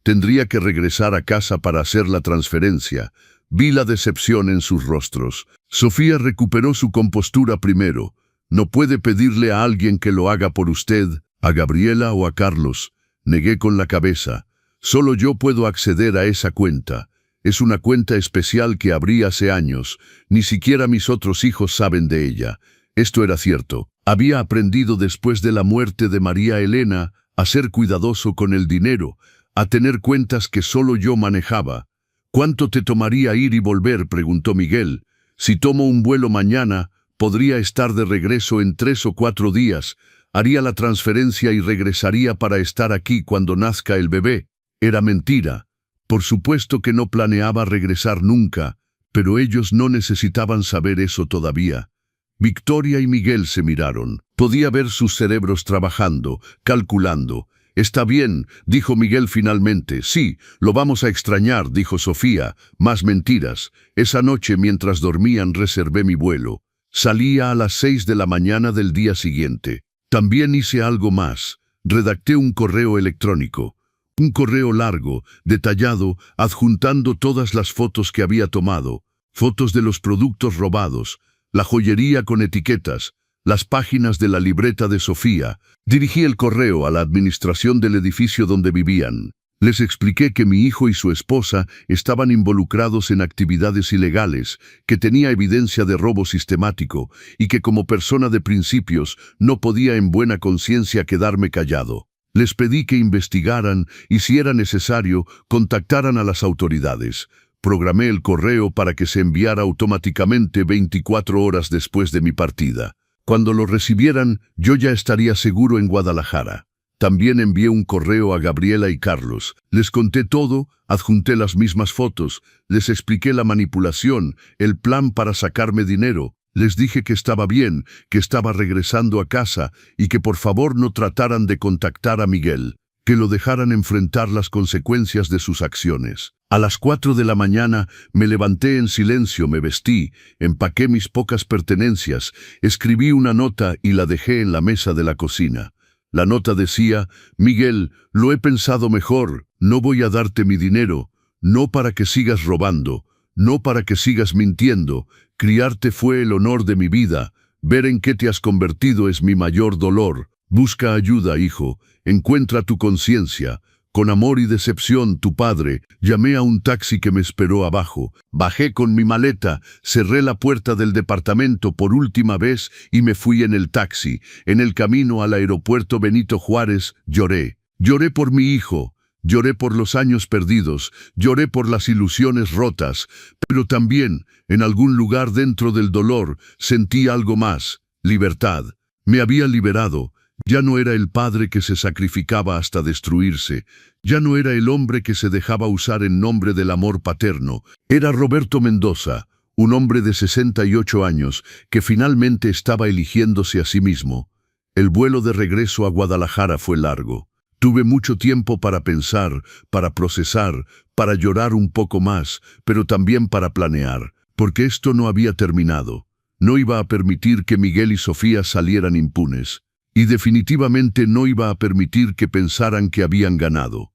Tendría que regresar a casa para hacer la transferencia. Vi la decepción en sus rostros. Sofía recuperó su compostura primero. No puede pedirle a alguien que lo haga por usted, a Gabriela o a Carlos. Negué con la cabeza. Solo yo puedo acceder a esa cuenta. Es una cuenta especial que abrí hace años. Ni siquiera mis otros hijos saben de ella. Esto era cierto. Había aprendido después de la muerte de María Elena a ser cuidadoso con el dinero, a tener cuentas que solo yo manejaba. ¿Cuánto te tomaría ir y volver?, preguntó Miguel. Si tomo un vuelo mañana, podría estar de regreso en 3 o 4 días. Haría la transferencia y regresaría para estar aquí cuando nazca el bebé. Era mentira. Por supuesto que no planeaba regresar nunca, pero ellos no necesitaban saber eso todavía. Victoria y Miguel se miraron. Podía ver sus cerebros trabajando, calculando. Está bien, dijo Miguel finalmente. Sí, lo vamos a extrañar, dijo Sofía. Más mentiras. Esa noche, mientras dormían, reservé mi vuelo. Salía a las 6 de la mañana del día siguiente. También hice algo más. Redacté un correo electrónico. Un correo largo, detallado, adjuntando todas las fotos que había tomado. Fotos de los productos robados, la joyería con etiquetas, las páginas de la libreta de Sofía. Dirigí el correo a la administración del edificio donde vivían. Les expliqué que mi hijo y su esposa estaban involucrados en actividades ilegales, que tenía evidencia de robo sistemático y que como persona de principios no podía en buena conciencia quedarme callado. Les pedí que investigaran y, si era necesario, contactaran a las autoridades. Programé el correo para que se enviara automáticamente 24 horas después de mi partida. Cuando lo recibieran, yo ya estaría seguro en Guadalajara. También envié un correo a Gabriela y Carlos. Les conté todo, adjunté las mismas fotos, les expliqué la manipulación, el plan para sacarme dinero. Les dije que estaba bien, que estaba regresando a casa y que por favor no trataran de contactar a Miguel, que lo dejaran enfrentar las consecuencias de sus acciones. A las 4 de la mañana me levanté en silencio, me vestí, empaqué mis pocas pertenencias, escribí una nota y la dejé en la mesa de la cocina. La nota decía: Miguel, lo he pensado mejor, no voy a darte mi dinero, no para que sigas robando, no para que sigas mintiendo. Criarte fue el honor de mi vida, ver en qué te has convertido es mi mayor dolor. Busca ayuda, hijo, encuentra tu conciencia. Con amor y decepción, tu padre. Llamé a un taxi que me esperó abajo. Bajé con mi maleta, cerré la puerta del departamento por última vez y me fui en el taxi. En el camino al aeropuerto Benito Juárez, lloré. Lloré por mi hijo, lloré por los años perdidos, lloré por las ilusiones rotas, pero también, en algún lugar dentro del dolor, sentí algo más: libertad. Me había liberado. Ya no era el padre que se sacrificaba hasta destruirse. Ya no era el hombre que se dejaba usar en nombre del amor paterno. Era Roberto Mendoza, un hombre de 68 años, que finalmente estaba eligiéndose a sí mismo. El vuelo de regreso a Guadalajara fue largo. Tuve mucho tiempo para pensar, para procesar, para llorar un poco más, pero también para planear, porque esto no había terminado. No iba a permitir que Miguel y Sofía salieran impunes. Y definitivamente no iba a permitir que pensaran que habían ganado.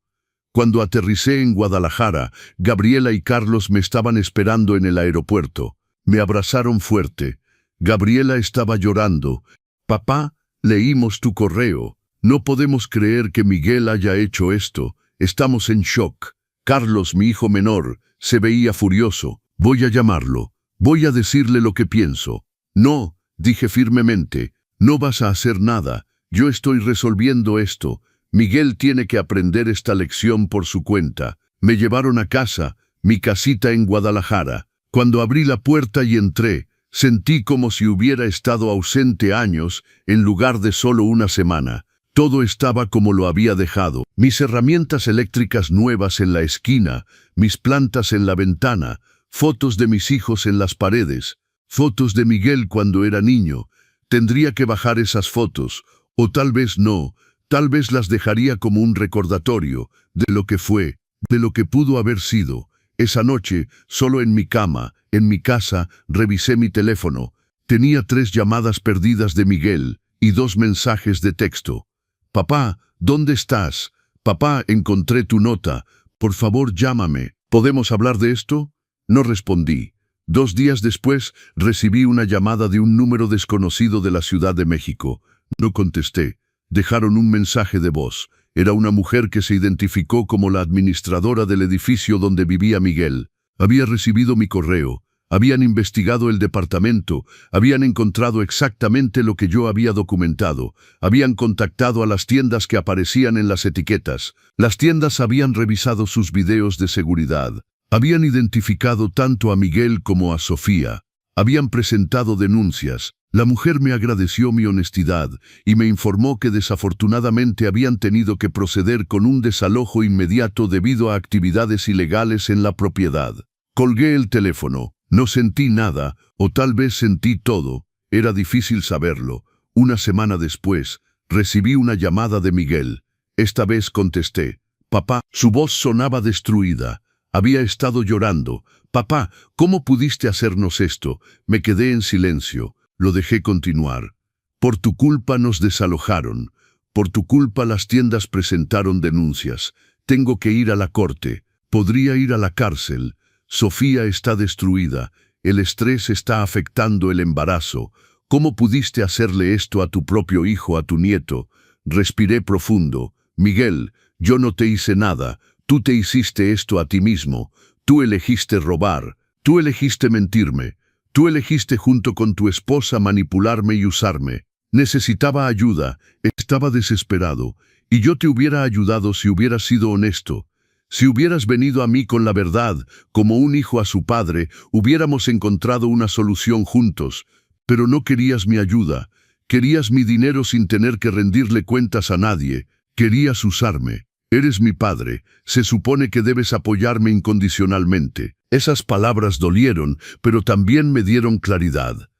Cuando aterricé en Guadalajara, Gabriela y Carlos me estaban esperando en el aeropuerto. Me abrazaron fuerte. Gabriela estaba llorando. «Papá, leímos tu correo. No podemos creer que Miguel haya hecho esto. Estamos en shock». Carlos, mi hijo menor, se veía furioso. «Voy a llamarlo. Voy a decirle lo que pienso». «No», dije firmemente, «no vas a hacer nada. Yo estoy resolviendo esto. Miguel tiene que aprender esta lección por su cuenta». Me llevaron a casa, mi casita en Guadalajara. Cuando abrí la puerta y entré, sentí como si hubiera estado ausente años en lugar de solo una semana. Todo estaba como lo había dejado. Mis herramientas eléctricas nuevas en la esquina, mis plantas en la ventana, fotos de mis hijos en las paredes, fotos de Miguel cuando era niño. Tendría que bajar esas fotos, o tal vez no, tal vez las dejaría como un recordatorio de lo que fue, de lo que pudo haber sido. Esa noche, solo en mi cama, en mi casa, revisé mi teléfono. Tenía 3 llamadas perdidas de Miguel y 2 mensajes de texto. «Papá, ¿dónde estás? Papá, encontré tu nota. Por favor, llámame. ¿Podemos hablar de esto?» No respondí. 2 días después, recibí una llamada de un número desconocido de la Ciudad de México. No contesté. Dejaron un mensaje de voz. Era una mujer que se identificó como la administradora del edificio donde vivía Miguel. Había recibido mi correo. Habían investigado el departamento, habían encontrado exactamente lo que yo había documentado, habían contactado a las tiendas que aparecían en las etiquetas. Las tiendas habían revisado sus videos de seguridad, habían identificado tanto a Miguel como a Sofía, habían presentado denuncias. La mujer me agradeció mi honestidad y me informó que desafortunadamente habían tenido que proceder con un desalojo inmediato debido a actividades ilegales en la propiedad. Colgué el teléfono. No sentí nada, o tal vez sentí todo, era difícil saberlo. Una semana después, recibí una llamada de Miguel. Esta vez contesté. «Papá», su voz sonaba destruida. Había estado llorando. «Papá, ¿cómo pudiste hacernos esto?» Me quedé en silencio. Lo dejé continuar. «Por tu culpa nos desalojaron. Por tu culpa las tiendas presentaron denuncias. Tengo que ir a la corte. Podría ir a la cárcel. Sofía está destruida, el estrés está afectando el embarazo. ¿Cómo pudiste hacerle esto a tu propio hijo, a tu nieto?» Respiré profundo. «Miguel, yo no te hice nada, tú te hiciste esto a ti mismo. Tú elegiste robar, tú elegiste mentirme, tú elegiste junto con tu esposa manipularme y usarme. Necesitaba ayuda, estaba desesperado, y yo te hubiera ayudado si hubieras sido honesto. Si hubieras venido a mí con la verdad, como un hijo a su padre, hubiéramos encontrado una solución juntos. Pero no querías mi ayuda. Querías mi dinero sin tener que rendirle cuentas a nadie. Querías usarme. Eres mi padre. Se supone que debes apoyarme incondicionalmente». Esas palabras dolieron, pero también me dieron claridad.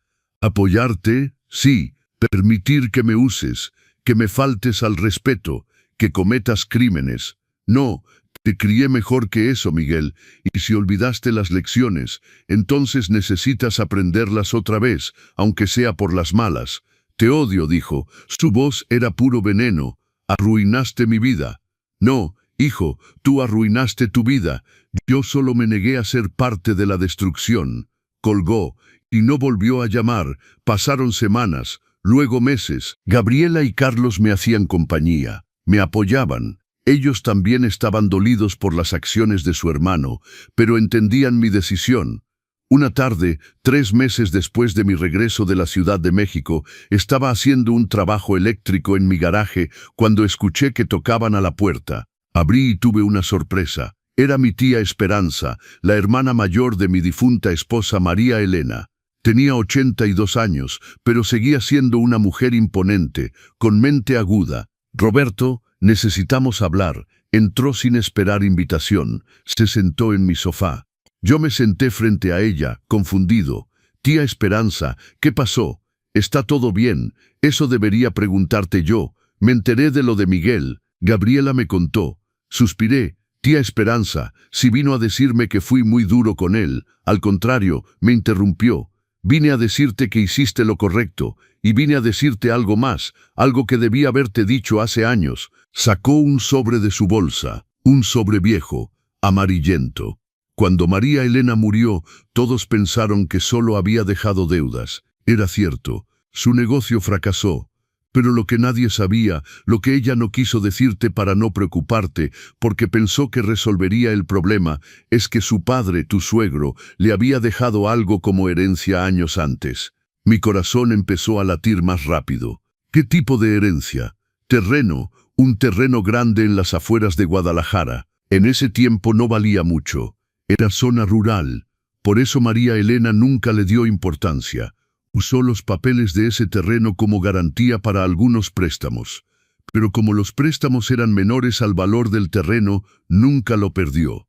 «¿Apoyarte? Sí. Permitir que me uses, que me faltes al respeto, que cometas crímenes. No. Te crié mejor que eso, Miguel, y si olvidaste las lecciones, entonces necesitas aprenderlas otra vez, aunque sea por las malas. Te odio», dijo. Su voz era puro veneno. «Arruinaste mi vida». «No, hijo, tú arruinaste tu vida. Yo solo me negué a ser parte de la destrucción». Colgó, y no volvió a llamar. Pasaron semanas, luego meses. Gabriela y Carlos me hacían compañía, me apoyaban. Ellos también estaban dolidos por las acciones de su hermano, pero entendían mi decisión. Una tarde, 3 meses después de mi regreso de la Ciudad de México, estaba haciendo un trabajo eléctrico en mi garaje cuando escuché que tocaban a la puerta. Abrí y tuve una sorpresa. Era mi tía Esperanza, la hermana mayor de mi difunta esposa María Elena. Tenía 82 años, pero seguía siendo una mujer imponente, con mente aguda. «Roberto, necesitamos hablar». Entró sin esperar invitación. Se sentó en mi sofá. Yo me senté frente a ella, confundido. «Tía Esperanza, ¿qué pasó? ¿Está todo bien? Eso debería preguntarte yo. Me enteré de lo de Miguel. Gabriela me contó». Suspiré. «Tía Esperanza, si vino a decirme que fui muy duro con él». Al contrario, me interrumpió. Vine a decirte que hiciste lo correcto, y vine a decirte algo más, algo que debí haberte dicho hace años. Sacó un sobre de su bolsa, un sobre viejo, amarillento. Cuando María Elena murió, todos pensaron que solo había dejado deudas. Era cierto, su negocio fracasó. Pero lo que nadie sabía, lo que ella no quiso decirte para no preocuparte, porque pensó que resolvería el problema, es que su padre, tu suegro, le había dejado algo como herencia años antes. Mi corazón empezó a latir más rápido. ¿Qué tipo de herencia? Terreno, un terreno grande en las afueras de Guadalajara. En ese tiempo no valía mucho. Era zona rural. Por eso María Elena nunca le dio importancia. Usó los papeles de ese terreno como garantía para algunos préstamos. Pero como los préstamos eran menores al valor del terreno, nunca lo perdió.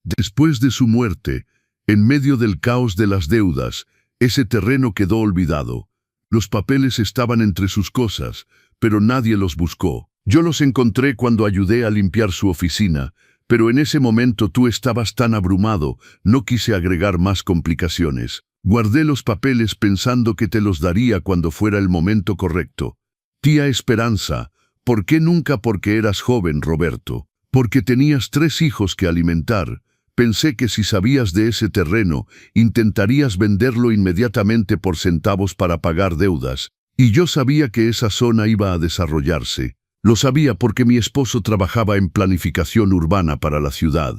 Después de su muerte, en medio del caos de las deudas, ese terreno quedó olvidado. Los papeles estaban entre sus cosas, pero nadie los buscó. Yo los encontré cuando ayudé a limpiar su oficina, pero en ese momento tú estabas tan abrumado, no quise agregar más complicaciones. Guardé los papeles pensando que te los daría cuando fuera el momento correcto. Tía Esperanza, ¿por qué nunca? Porque eras joven, Roberto. Porque tenías 3 hijos que alimentar. Pensé que si sabías de ese terreno, intentarías venderlo inmediatamente por centavos para pagar deudas. Y yo sabía que esa zona iba a desarrollarse. Lo sabía porque mi esposo trabajaba en planificación urbana para la ciudad.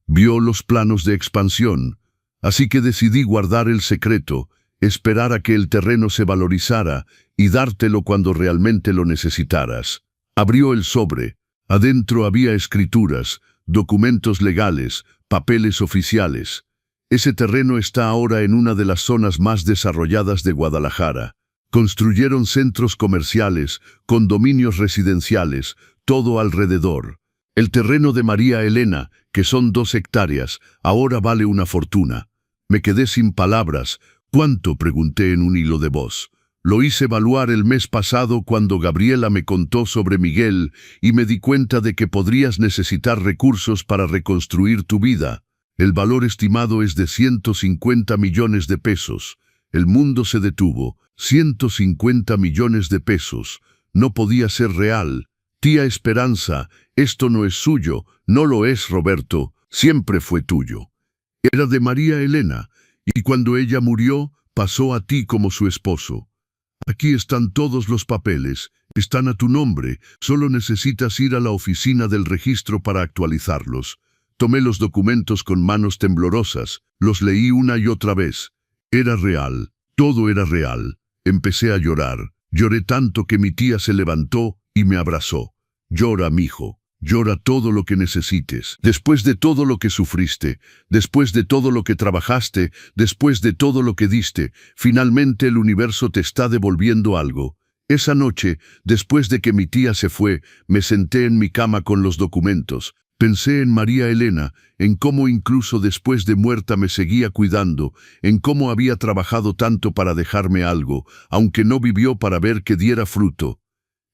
Vio los planos de expansión. Así que decidí guardar el secreto, esperar a que el terreno se valorizara y dártelo cuando realmente lo necesitaras. Abrió el sobre. Adentro había escrituras, documentos legales, papeles oficiales. Ese terreno está ahora en una de las zonas más desarrolladas de Guadalajara. Construyeron centros comerciales, condominios residenciales, todo alrededor. El terreno de María Elena, que son 2 hectáreas, ahora vale una fortuna. Me quedé sin palabras. ¿Cuánto?, pregunté en un hilo de voz. Lo hice evaluar el mes pasado cuando Gabriela me contó sobre Miguel y me di cuenta de que podrías necesitar recursos para reconstruir tu vida. El valor estimado es de 150 millones de pesos. El mundo se detuvo. 150 millones de pesos. No podía ser real. Tía Esperanza, esto no es suyo. No lo es, Roberto. Siempre fue tuyo. Era de María Elena, y cuando ella murió, pasó a ti como su esposo. Aquí están todos los papeles, están a tu nombre, solo necesitas ir a la oficina del registro para actualizarlos. Tomé los documentos con manos temblorosas, los leí una y otra vez. Era real, todo era real. Empecé a llorar, lloré tanto que mi tía se levantó y me abrazó. Llora, mijo. Llora todo lo que necesites. Después de todo lo que sufriste, después de todo lo que trabajaste, después de todo lo que diste, finalmente el universo te está devolviendo algo. Esa noche, después de que mi tía se fue, me senté en mi cama con los documentos. Pensé en María Elena, en cómo incluso después de muerta me seguía cuidando, en cómo había trabajado tanto para dejarme algo, aunque no vivió para ver que diera fruto.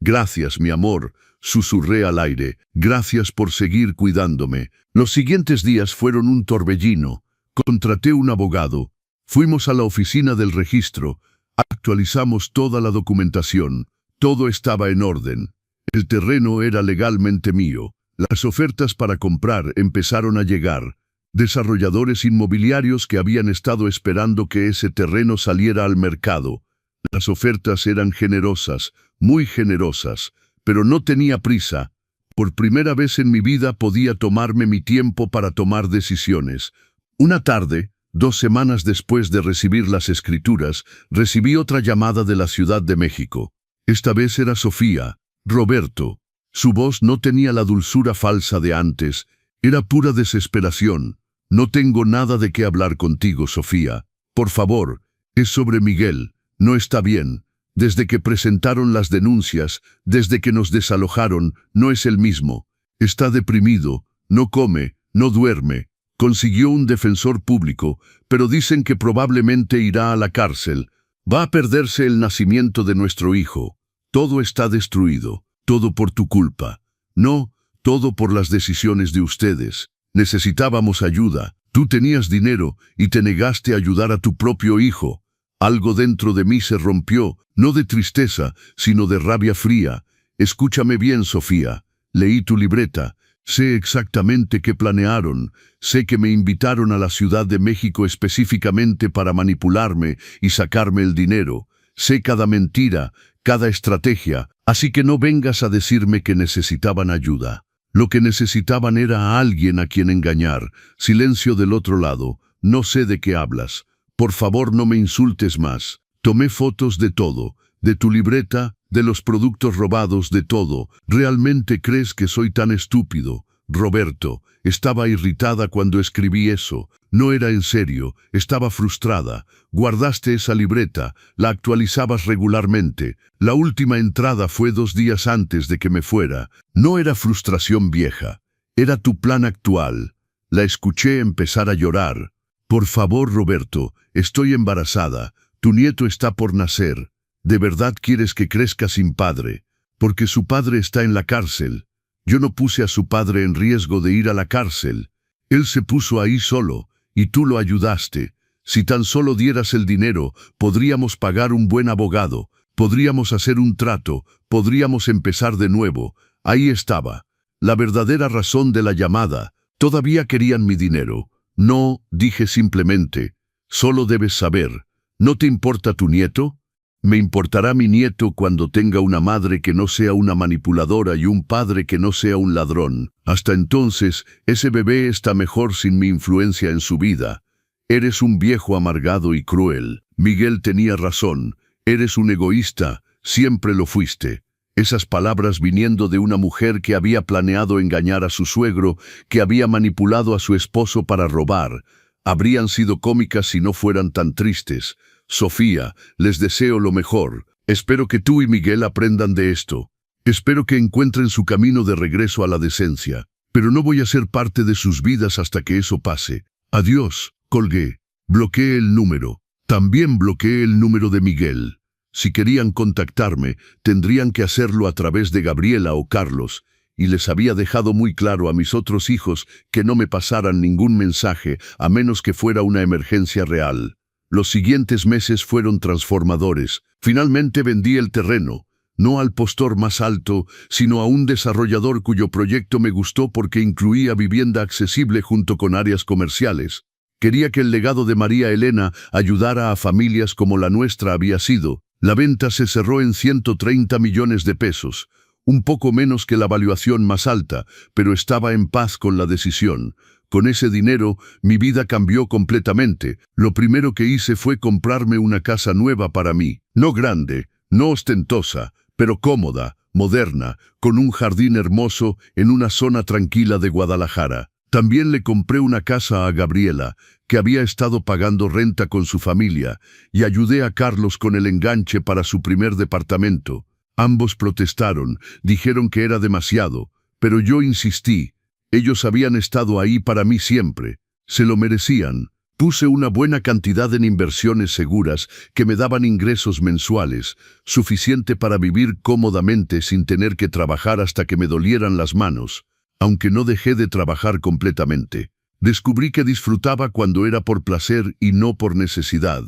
Gracias, mi amor, susurré al aire. Gracias por seguir cuidándome. Los siguientes días fueron un torbellino. Contraté un abogado. Fuimos a la oficina del registro. Actualizamos toda la documentación. Todo estaba en orden. El terreno era legalmente mío. Las ofertas para comprar empezaron a llegar. Desarrolladores inmobiliarios que habían estado esperando que ese terreno saliera al mercado. Las ofertas eran generosas, muy generosas, pero no tenía prisa. Por primera vez en mi vida podía tomarme mi tiempo para tomar decisiones. Una tarde, 2 semanas después de recibir las escrituras, recibí otra llamada de la Ciudad de México. Esta vez era Sofía. Roberto. Su voz no tenía la dulzura falsa de antes, era pura desesperación. No tengo nada de qué hablar contigo, Sofía. Por favor, es sobre Miguel. No está bien. Desde que presentaron las denuncias, desde que nos desalojaron, no es el mismo. Está deprimido, no come, no duerme. Consiguió un defensor público, pero dicen que probablemente irá a la cárcel. Va a perderse el nacimiento de nuestro hijo. Todo está destruido, todo por tu culpa. No, todo por las decisiones de ustedes. Necesitábamos ayuda. Tú tenías dinero y te negaste a ayudar a tu propio hijo. Algo dentro de mí se rompió, no de tristeza, sino de rabia fría. Escúchame bien, Sofía. Leí tu libreta. Sé exactamente qué planearon. Sé que me invitaron a la Ciudad de México específicamente para manipularme y sacarme el dinero. Sé cada mentira, cada estrategia, así que no vengas a decirme que necesitaban ayuda. Lo que necesitaban era a alguien a quien engañar. Silencio del otro lado. No sé de qué hablas. Por favor, no me insultes más. Tomé fotos de todo, de tu libreta, de los productos robados, de todo. ¿Realmente crees que soy tan estúpido? Roberto, estaba irritada cuando escribí eso. No era en serio, estaba frustrada. Guardaste esa libreta, la actualizabas regularmente. La última entrada fue 2 días antes de que me fuera. No era frustración vieja, era tu plan actual. La escuché empezar a llorar. Por favor, Roberto, estoy embarazada. Tu nieto está por nacer. ¿De verdad quieres que crezca sin padre? Porque su padre está en la cárcel. Yo no puse a su padre en riesgo de ir a la cárcel. Él se puso ahí solo, y tú lo ayudaste. Si tan solo dieras el dinero, podríamos pagar un buen abogado, podríamos hacer un trato, podríamos empezar de nuevo. Ahí estaba. La verdadera razón de la llamada. Todavía querían mi dinero. No, dije simplemente. Solo debes saber. ¿No te importa tu nieto? Me importará mi nieto cuando tenga una madre que no sea una manipuladora y un padre que no sea un ladrón. Hasta entonces, ese bebé está mejor sin mi influencia en su vida. Eres un viejo amargado y cruel. Miguel tenía razón. Eres un egoísta. Siempre lo fuiste. Esas palabras viniendo de una mujer que había planeado engañar a su suegro, que había manipulado a su esposo para robar, habrían sido cómicas si no fueran tan tristes. Sofía, les deseo lo mejor. Espero que tú y Miguel aprendan de esto. Espero que encuentren su camino de regreso a la decencia. Pero no voy a ser parte de sus vidas hasta que eso pase. Adiós, colgué. Bloqueé el número. También bloqueé el número de Miguel. Si querían contactarme, tendrían que hacerlo a través de Gabriela o Carlos, y les había dejado muy claro a mis otros hijos que no me pasaran ningún mensaje a menos que fuera una emergencia real. Los siguientes meses fueron transformadores. Finalmente vendí el terreno, no al postor más alto, sino a un desarrollador cuyo proyecto me gustó porque incluía vivienda accesible junto con áreas comerciales. Quería que el legado de María Elena ayudara a familias como la nuestra había sido. La venta se cerró en 130 millones de pesos, un poco menos que la valuación más alta, pero estaba en paz con la decisión. Con ese dinero, mi vida cambió completamente. Lo primero que hice fue comprarme una casa nueva para mí. No grande, no ostentosa, pero cómoda, moderna, con un jardín hermoso en una zona tranquila de Guadalajara. También le compré una casa a Gabriela, que había estado pagando renta con su familia, y ayudé a Carlos con el enganche para su primer departamento. Ambos protestaron, dijeron que era demasiado, pero yo insistí. Ellos habían estado ahí para mí siempre. Se lo merecían. Puse una buena cantidad en inversiones seguras que me daban ingresos mensuales, suficiente para vivir cómodamente sin tener que trabajar hasta que me dolieran las manos. Aunque no dejé de trabajar completamente. Descubrí que disfrutaba cuando era por placer y no por necesidad.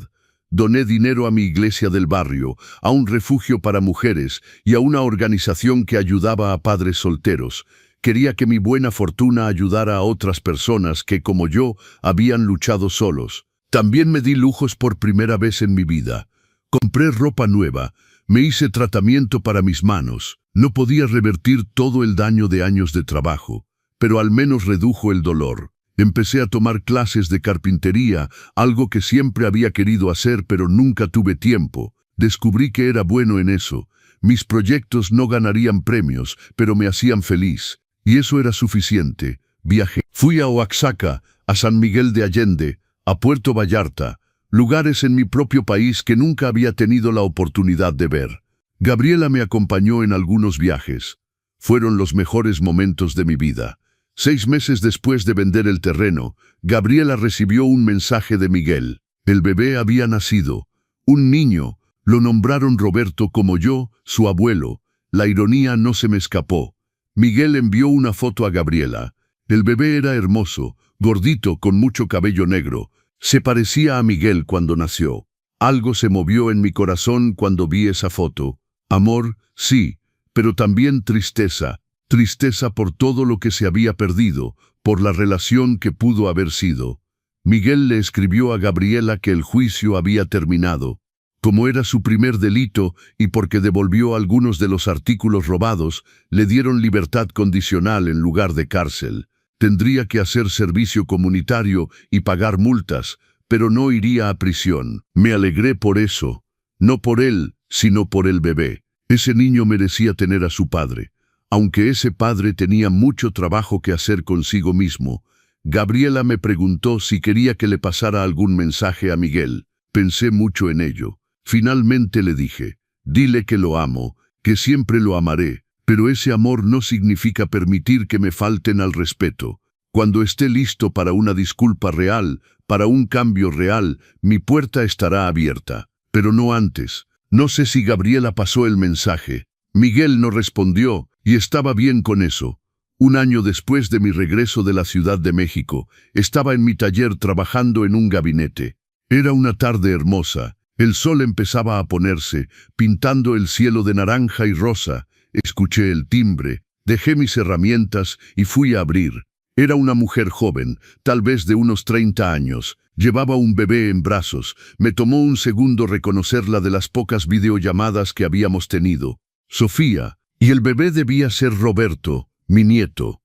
Doné dinero a mi iglesia del barrio, a un refugio para mujeres y a una organización que ayudaba a padres solteros. Quería que mi buena fortuna ayudara a otras personas que, como yo, habían luchado solos. También me di lujos por primera vez en mi vida. Compré ropa nueva, me hice tratamiento para mis manos. No podía revertir todo el daño de años de trabajo, pero al menos redujo el dolor. Empecé a tomar clases de carpintería, algo que siempre había querido hacer pero nunca tuve tiempo. Descubrí que era bueno en eso. Mis proyectos no ganarían premios, pero me hacían feliz. Y eso era suficiente. Viajé. Fui a Oaxaca, a San Miguel de Allende, a Puerto Vallarta, lugares en mi propio país que nunca había tenido la oportunidad de ver. Gabriela me acompañó en algunos viajes. Fueron los mejores momentos de mi vida. 6 meses después de vender el terreno, Gabriela recibió un mensaje de Miguel. El bebé había nacido. Un niño. Lo nombraron Roberto como yo, su abuelo. La ironía no se me escapó. Miguel envió una foto a Gabriela. El bebé era hermoso, gordito con mucho cabello negro. Se parecía a Miguel cuando nació. Algo se movió en mi corazón cuando vi esa foto. Amor, sí, pero también tristeza. Tristeza por todo lo que se había perdido, por la relación que pudo haber sido. Miguel le escribió a Gabriela que el juicio había terminado. Como era su primer delito y porque devolvió algunos de los artículos robados, le dieron libertad condicional en lugar de cárcel. Tendría que hacer servicio comunitario y pagar multas, pero no iría a prisión. Me alegré por eso. No por él, sino por el bebé. Ese niño merecía tener a su padre. Aunque ese padre tenía mucho trabajo que hacer consigo mismo. Gabriela me preguntó si quería que le pasara algún mensaje a Miguel. Pensé mucho en ello. Finalmente le dije, dile que lo amo, que siempre lo amaré, pero ese amor no significa permitir que me falten al respeto. Cuando esté listo para una disculpa real, para un cambio real, mi puerta estará abierta. Pero no antes. No sé si Gabriela pasó el mensaje. Miguel no respondió, y estaba bien con eso. Un año después de mi regreso de la Ciudad de México, estaba en mi taller trabajando en un gabinete. Era una tarde hermosa. El sol empezaba a ponerse, pintando el cielo de naranja y rosa. Escuché el timbre, dejé mis herramientas y fui a abrir. Era una mujer joven, tal vez de unos 30 años. Llevaba un bebé en brazos. Me tomó un segundo reconocerla de las pocas videollamadas que habíamos tenido. Sofía, y el bebé debía ser Roberto, mi nieto.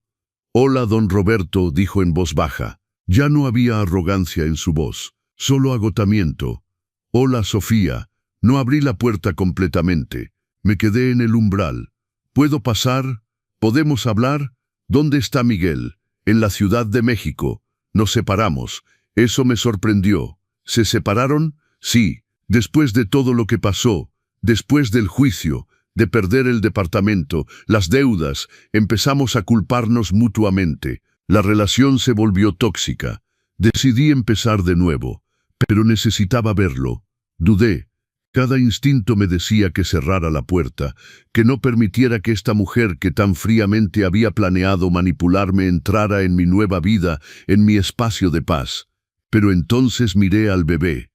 Hola, don Roberto, dijo en voz baja. Ya no había arrogancia en su voz, solo agotamiento. Hola, Sofía. No abrí la puerta completamente. Me quedé en el umbral. ¿Puedo pasar? ¿Podemos hablar? ¿Dónde está Miguel? En la Ciudad de México. Nos separamos. Eso me sorprendió. ¿Se separaron? Sí. Después de todo lo que pasó, después del juicio, de perder el departamento, las deudas, empezamos a culparnos mutuamente. La relación se volvió tóxica. Decidí empezar de nuevo. Pero necesitaba verlo. Dudé. Cada instinto me decía que cerrara la puerta, que no permitiera que esta mujer que tan fríamente había planeado manipularme entrara en mi nueva vida, en mi espacio de paz. Pero entonces miré al bebé,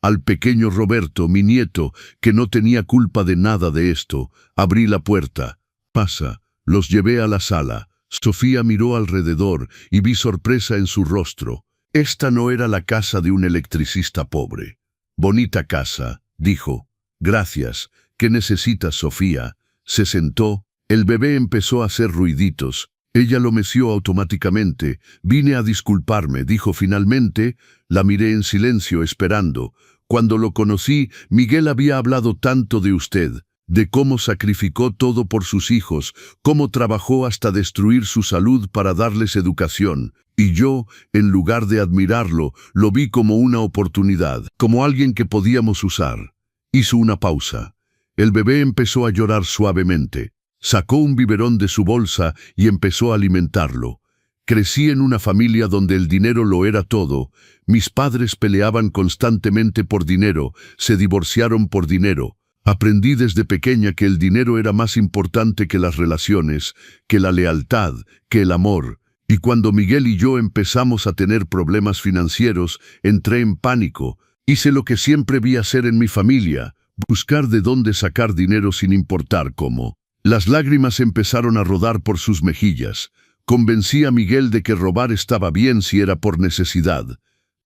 al pequeño Roberto, mi nieto, que no tenía culpa de nada de esto. Abrí la puerta. Pasa. Los llevé a la sala. Sofía miró alrededor y vi sorpresa en su rostro. Esta no era la casa de un electricista pobre. Bonita casa, dijo. Gracias. ¿Qué necesitas, Sofía? Se sentó. El bebé empezó a hacer ruiditos. Ella lo meció automáticamente. Vine a disculparme, dijo finalmente. La miré en silencio, esperando. Cuando lo conocí, Miguel había hablado tanto de usted, de cómo sacrificó todo por sus hijos, cómo trabajó hasta destruir su salud para darles educación. Y yo, en lugar de admirarlo, lo vi como una oportunidad, como alguien que podíamos usar. Hizo una pausa. El bebé empezó a llorar suavemente. Sacó un biberón de su bolsa y empezó a alimentarlo. Crecí en una familia donde el dinero lo era todo. Mis padres peleaban constantemente por dinero, se divorciaron por dinero. Aprendí desde pequeña que el dinero era más importante que las relaciones, que la lealtad, que el amor. Y cuando Miguel y yo empezamos a tener problemas financieros, entré en pánico. Hice lo que siempre vi hacer en mi familia, buscar de dónde sacar dinero sin importar cómo. Las lágrimas empezaron a rodar por sus mejillas. Convencí a Miguel de que robar estaba bien si era por necesidad.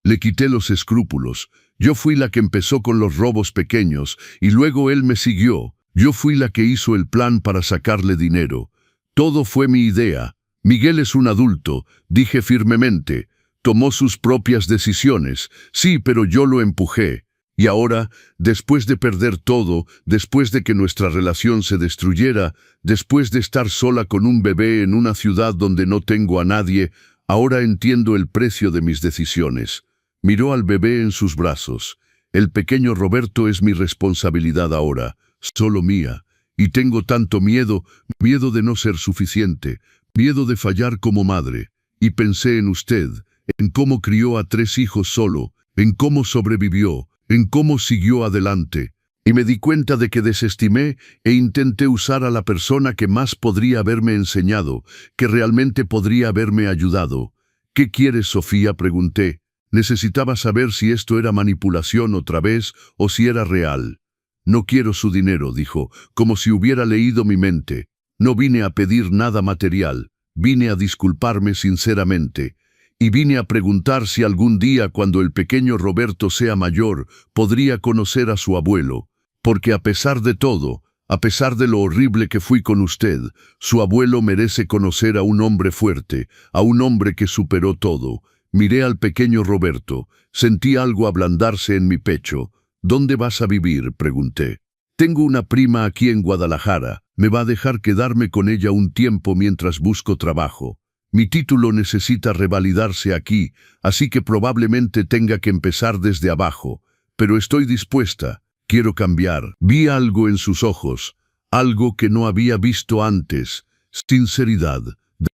Le quité los escrúpulos. Yo fui la que empezó con los robos pequeños y luego él me siguió. Yo fui la que hizo el plan para sacarle dinero. Todo fue mi idea. Miguel es un adulto, dije firmemente. Tomó sus propias decisiones. Sí, pero yo lo empujé. Y ahora, después de perder todo, después de que nuestra relación se destruyera, después de estar sola con un bebé en una ciudad donde no tengo a nadie, ahora entiendo el precio de mis decisiones. Miró al bebé en sus brazos. El pequeño Roberto es mi responsabilidad ahora, solo mía. Y tengo tanto miedo, miedo de no ser suficiente, miedo de fallar como madre. Y pensé en usted, en cómo crió a 3 hijos solo, en cómo sobrevivió, en cómo siguió adelante. Y me di cuenta de que desestimé e intenté usar a la persona que más podría haberme enseñado, que realmente podría haberme ayudado. ¿Qué quieres, Sofía?, pregunté. Necesitaba saber si esto era manipulación otra vez o si era real. No quiero su dinero, dijo, como si hubiera leído mi mente. No vine a pedir nada material, vine a disculparme sinceramente. Y vine a preguntar si algún día, cuando el pequeño Roberto sea mayor, podría conocer a su abuelo. Porque a pesar de todo, a pesar de lo horrible que fui con usted, su abuelo merece conocer a un hombre fuerte, a un hombre que superó todo. Miré al pequeño Roberto, sentí algo ablandarse en mi pecho. ¿Dónde vas a vivir?, pregunté. Tengo una prima aquí en Guadalajara. Me va a dejar quedarme con ella un tiempo mientras busco trabajo. Mi título necesita revalidarse aquí, así que probablemente tenga que empezar desde abajo. Pero estoy dispuesta. Quiero cambiar. Vi algo en sus ojos, algo que no había visto antes. Sinceridad,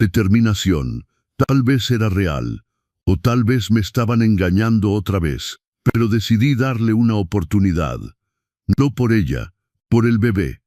determinación. Tal vez era real, o tal vez me estaban engañando otra vez. Pero decidí darle una oportunidad. No por ella, por el bebé.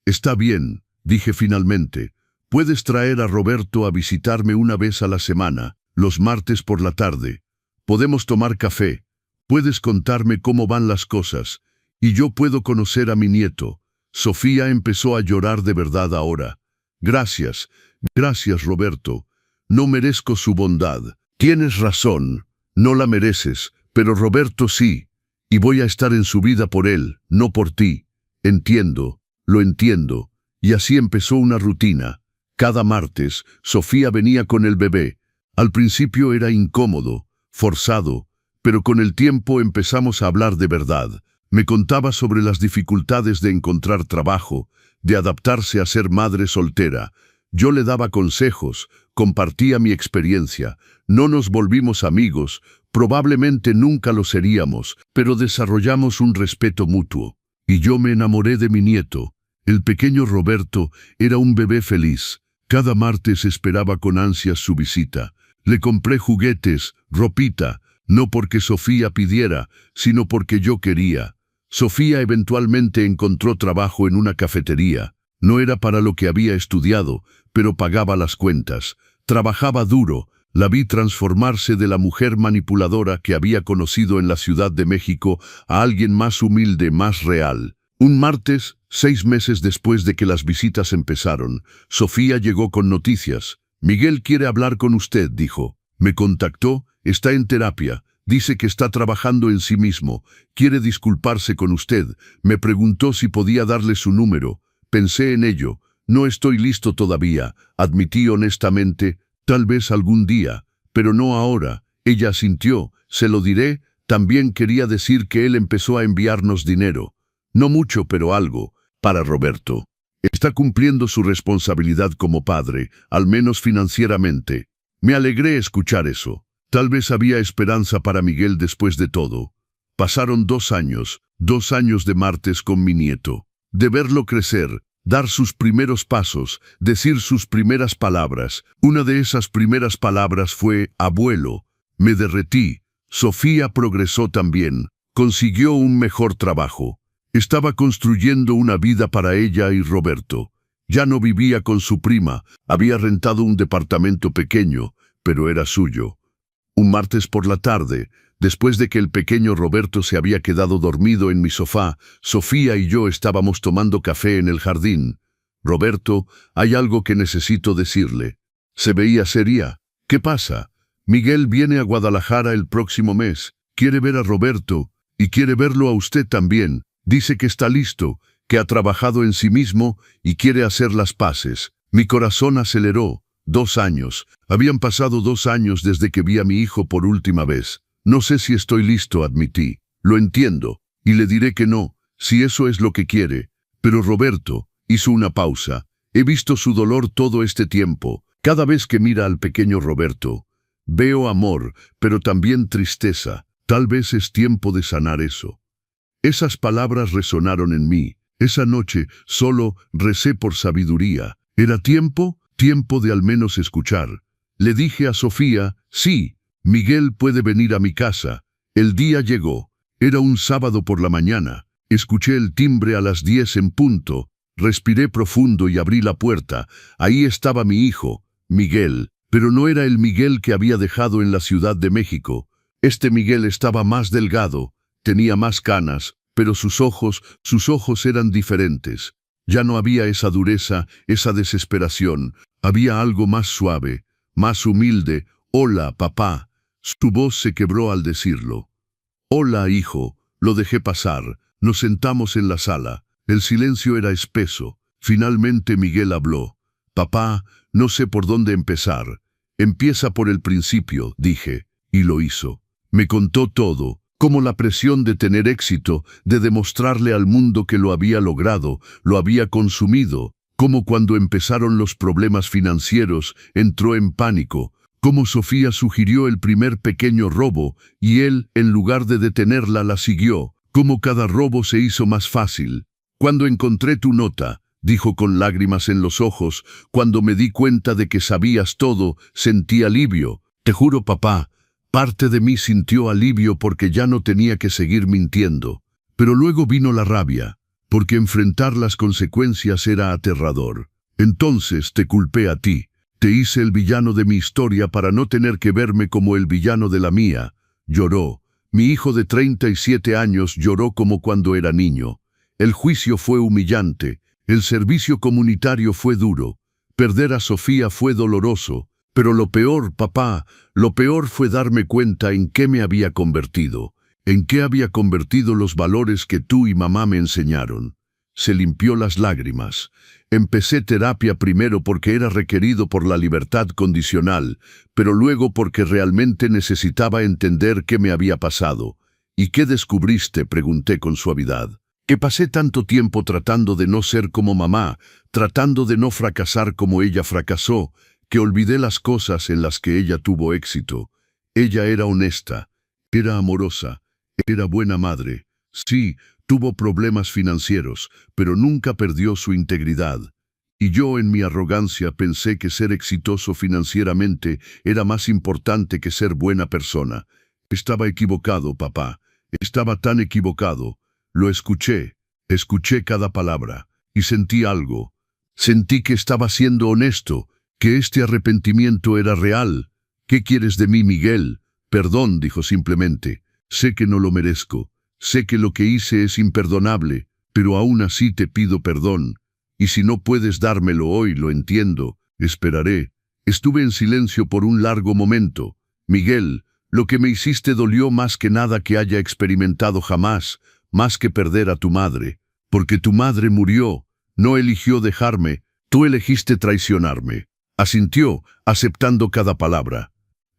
Está bien, dije finalmente. Puedes traer a Roberto a visitarme una vez a la semana, los martes por la tarde. Podemos tomar café. Puedes contarme cómo van las cosas. Y yo puedo conocer a mi nieto. Sofía empezó a llorar de verdad ahora. Gracias, gracias, Roberto. No merezco su bondad. Tienes razón, no la mereces, pero Roberto sí. Y voy a estar en su vida por él, no por ti. Entiendo, lo entiendo. Y así empezó una rutina. Cada martes, Sofía venía con el bebé. Al principio era incómodo, forzado, pero con el tiempo empezamos a hablar de verdad. Me contaba sobre las dificultades de encontrar trabajo, de adaptarse a ser madre soltera. Yo le daba consejos, compartía mi experiencia. No nos volvimos amigos, probablemente nunca lo seríamos, pero desarrollamos un respeto mutuo. Y yo me enamoré de mi nieto. El pequeño Roberto era un bebé feliz. Cada martes esperaba con ansias su visita. Le compré juguetes, ropita, no porque Sofía pidiera, sino porque yo quería. Sofía eventualmente encontró trabajo en una cafetería. No era para lo que había estudiado, pero pagaba las cuentas. Trabajaba duro. La vi transformarse de la mujer manipuladora que había conocido en la Ciudad de México a alguien más humilde, más real. Un martes, 6 meses después de que las visitas empezaron, Sofía llegó con noticias. Miguel quiere hablar con usted, dijo. Me contactó, está en terapia, dice que está trabajando en sí mismo, quiere disculparse con usted. Me preguntó si podía darle su número. Pensé en ello. No estoy listo todavía, admití honestamente, tal vez algún día, pero no ahora. Ella asintió, se lo diré. También quería decir que él empezó a enviarnos dinero. No mucho, pero algo, para Roberto. Está cumpliendo su responsabilidad como padre, al menos financieramente. Me alegré escuchar eso. Tal vez había esperanza para Miguel después de todo. Pasaron 2 años, 2 años de martes con mi nieto. De verlo crecer, dar sus primeros pasos, decir sus primeras palabras. Una de esas primeras palabras fue abuelo. Me derretí. Sofía progresó también. Consiguió un mejor trabajo. Estaba construyendo una vida para ella y Roberto. Ya no vivía con su prima, había rentado un departamento pequeño, pero era suyo. Un martes por la tarde, después de que el pequeño Roberto se había quedado dormido en mi sofá, Sofía y yo estábamos tomando café en el jardín. Roberto, hay algo que necesito decirle. Se veía seria. ¿Qué pasa? Miguel viene a Guadalajara el próximo mes. Quiere ver a Roberto, y quiere verlo a usted también. Dice que está listo, que ha trabajado en sí mismo y quiere hacer las paces. Mi corazón aceleró. 2 años. Habían pasado 2 años desde que vi a mi hijo por última vez. No sé si estoy listo, admití. Lo entiendo, y le diré que no, si eso es lo que quiere. Pero Roberto hizo una pausa. He visto su dolor todo este tiempo. Cada vez que mira al pequeño Roberto, veo amor, pero también tristeza. Tal vez es tiempo de sanar eso. Esas palabras resonaron en mí. Esa noche solo recé por sabiduría. ¿Era tiempo? Tiempo de al menos escuchar. Le dije a Sofía, sí, Miguel puede venir a mi casa. El día llegó. Era un sábado por la mañana. Escuché el timbre a las 10 en punto. Respiré profundo y abrí la puerta. Ahí estaba mi hijo, Miguel. Pero no era el Miguel que había dejado en la Ciudad de México. Este Miguel estaba más delgado, tenía más canas, pero sus ojos eran diferentes. Ya no había esa dureza, esa desesperación, había algo más suave, más humilde. «Hola, papá». Su voz se quebró al decirlo. «Hola, hijo». Lo dejé pasar. Nos sentamos en la sala. El silencio era espeso. Finalmente Miguel habló. «Papá, no sé por dónde empezar». «Empieza por el principio», dije, y lo hizo. Me contó todo, como la presión de tener éxito, de demostrarle al mundo que lo había logrado, lo había consumido, como cuando empezaron los problemas financieros, entró en pánico, como Sofía sugirió el primer pequeño robo, y él, en lugar de detenerla, la siguió, como cada robo se hizo más fácil. «Cuando encontré tu nota», dijo con lágrimas en los ojos, «cuando me di cuenta de que sabías todo, sentí alivio. Te juro, papá, parte de mí sintió alivio porque ya no tenía que seguir mintiendo. Pero luego vino la rabia, porque enfrentar las consecuencias era aterrador. Entonces te culpé a ti. Te hice el villano de mi historia para no tener que verme como el villano de la mía». Lloró. Mi hijo de 37 años lloró como cuando era niño. El juicio fue humillante. El servicio comunitario fue duro. Perder a Sofía fue doloroso. Pero lo peor, papá, lo peor fue darme cuenta en qué me había convertido, en qué había convertido los valores que tú y mamá me enseñaron. Se limpió las lágrimas. Empecé terapia primero porque era requerido por la libertad condicional, pero luego porque realmente necesitaba entender qué me había pasado. «¿Y qué descubriste?», pregunté con suavidad. «Que pasé tanto tiempo tratando de no ser como mamá, tratando de no fracasar como ella fracasó, que olvidé las cosas en las que ella tuvo éxito. Ella era honesta, era amorosa, era buena madre. Sí, tuvo problemas financieros, pero nunca perdió su integridad. Y yo en mi arrogancia pensé que ser exitoso financieramente era más importante que ser buena persona. Estaba equivocado, papá. Estaba tan equivocado. Lo escuché cada palabra, y sentí algo. Sentí que estaba siendo honesto, que este arrepentimiento era real. «¿Qué quieres de mí, Miguel?» «Perdón», dijo simplemente. «Sé que no lo merezco. Sé que lo que hice es imperdonable, pero aún así te pido perdón. Y si no puedes dármelo hoy, lo entiendo. Esperaré». Estuve en silencio por un largo momento. «Miguel, lo que me hiciste dolió más que nada que haya experimentado jamás, más que perder a tu madre. Porque tu madre murió, no eligió dejarme, tú elegiste traicionarme». Asintió, aceptando cada palabra.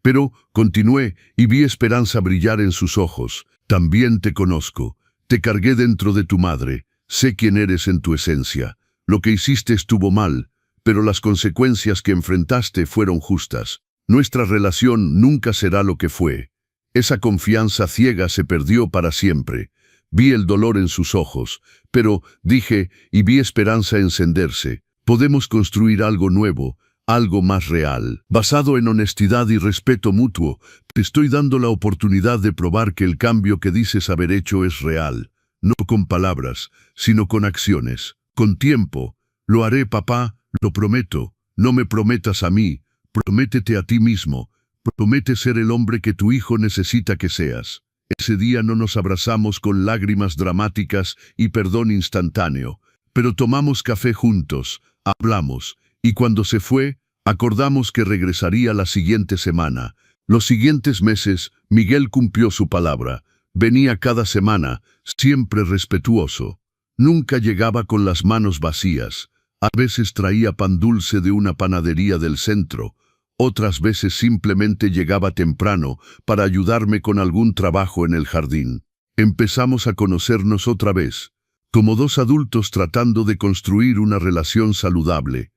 «Pero», continué, y vi esperanza brillar en sus ojos, «también te conozco. Te cargué dentro de tu madre. Sé quién eres en tu esencia. Lo que hiciste estuvo mal, pero las consecuencias que enfrentaste fueron justas. Nuestra relación nunca será lo que fue». Esa confianza ciega se perdió para siempre. Vi el dolor en sus ojos, pero, dije, y vi esperanza encenderse. «Podemos construir algo nuevo, algo más real, basado en honestidad y respeto mutuo. Te estoy dando la oportunidad de probar que el cambio que dices haber hecho es real, no con palabras, sino con acciones, con tiempo. Lo haré, papá, lo prometo. No me prometas a mí, prométete a ti mismo. Promete ser el hombre que tu hijo necesita que seas». Ese día no nos abrazamos con lágrimas dramáticas y perdón instantáneo, pero tomamos café juntos, hablamos, y cuando se fue, acordamos que regresaría la siguiente semana. Los siguientes meses, Miguel cumplió su palabra. Venía cada semana, siempre respetuoso. Nunca llegaba con las manos vacías. A veces traía pan dulce de una panadería del centro. Otras veces simplemente llegaba temprano para ayudarme con algún trabajo en el jardín. Empezamos a conocernos otra vez, como dos adultos tratando de construir una relación saludable.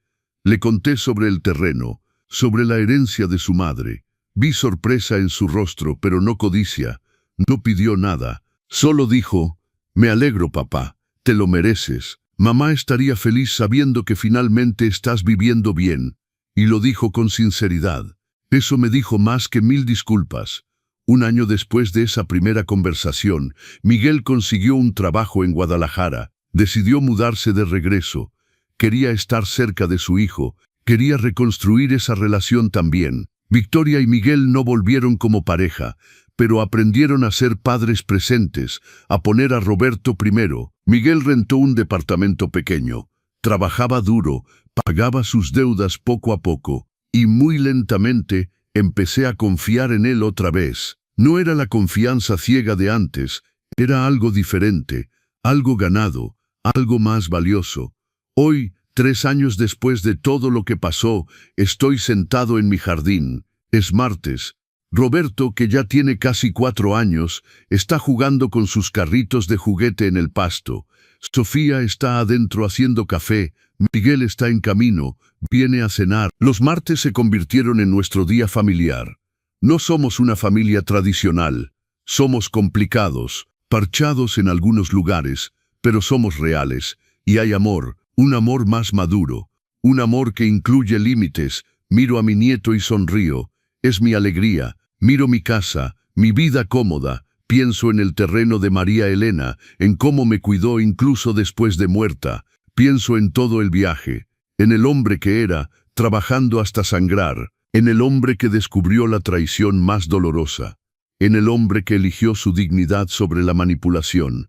Le conté sobre el terreno, sobre la herencia de su madre. Vi sorpresa en su rostro, pero no codicia. No pidió nada. Solo dijo: «Me alegro, papá. Te lo mereces. Mamá estaría feliz sabiendo que finalmente estás viviendo bien». Y lo dijo con sinceridad. Eso me dijo más que 1000 disculpas. Un año después de esa primera conversación, Miguel consiguió un trabajo en Guadalajara. Decidió mudarse de regreso. Quería estar cerca de su hijo. Quería reconstruir esa relación también. Victoria y Miguel no volvieron como pareja, pero aprendieron a ser padres presentes, a poner a Roberto primero. Miguel rentó un departamento pequeño, trabajaba duro, pagaba sus deudas poco a poco, y muy lentamente empecé a confiar en él otra vez. No era la confianza ciega de antes, era algo diferente, algo ganado, algo más valioso. Hoy, 3 años después de todo lo que pasó, estoy sentado en mi jardín. Es martes. Roberto, que ya tiene casi 4 años, está jugando con sus carritos de juguete en el pasto. Sofía está adentro haciendo café. Miguel está en camino, viene a cenar. Los martes se convirtieron en nuestro día familiar. No somos una familia tradicional. Somos complicados, parchados en algunos lugares, pero somos reales. Y hay amor, un amor más maduro, un amor que incluye límites. Miro a mi nieto y sonrío. Es mi alegría. Miro mi casa, mi vida cómoda. Pienso en el terreno de María Elena, en cómo me cuidó incluso después de muerta. Pienso en todo el viaje, en el hombre que era, trabajando hasta sangrar, en el hombre que descubrió la traición más dolorosa, en el hombre que eligió su dignidad sobre la manipulación,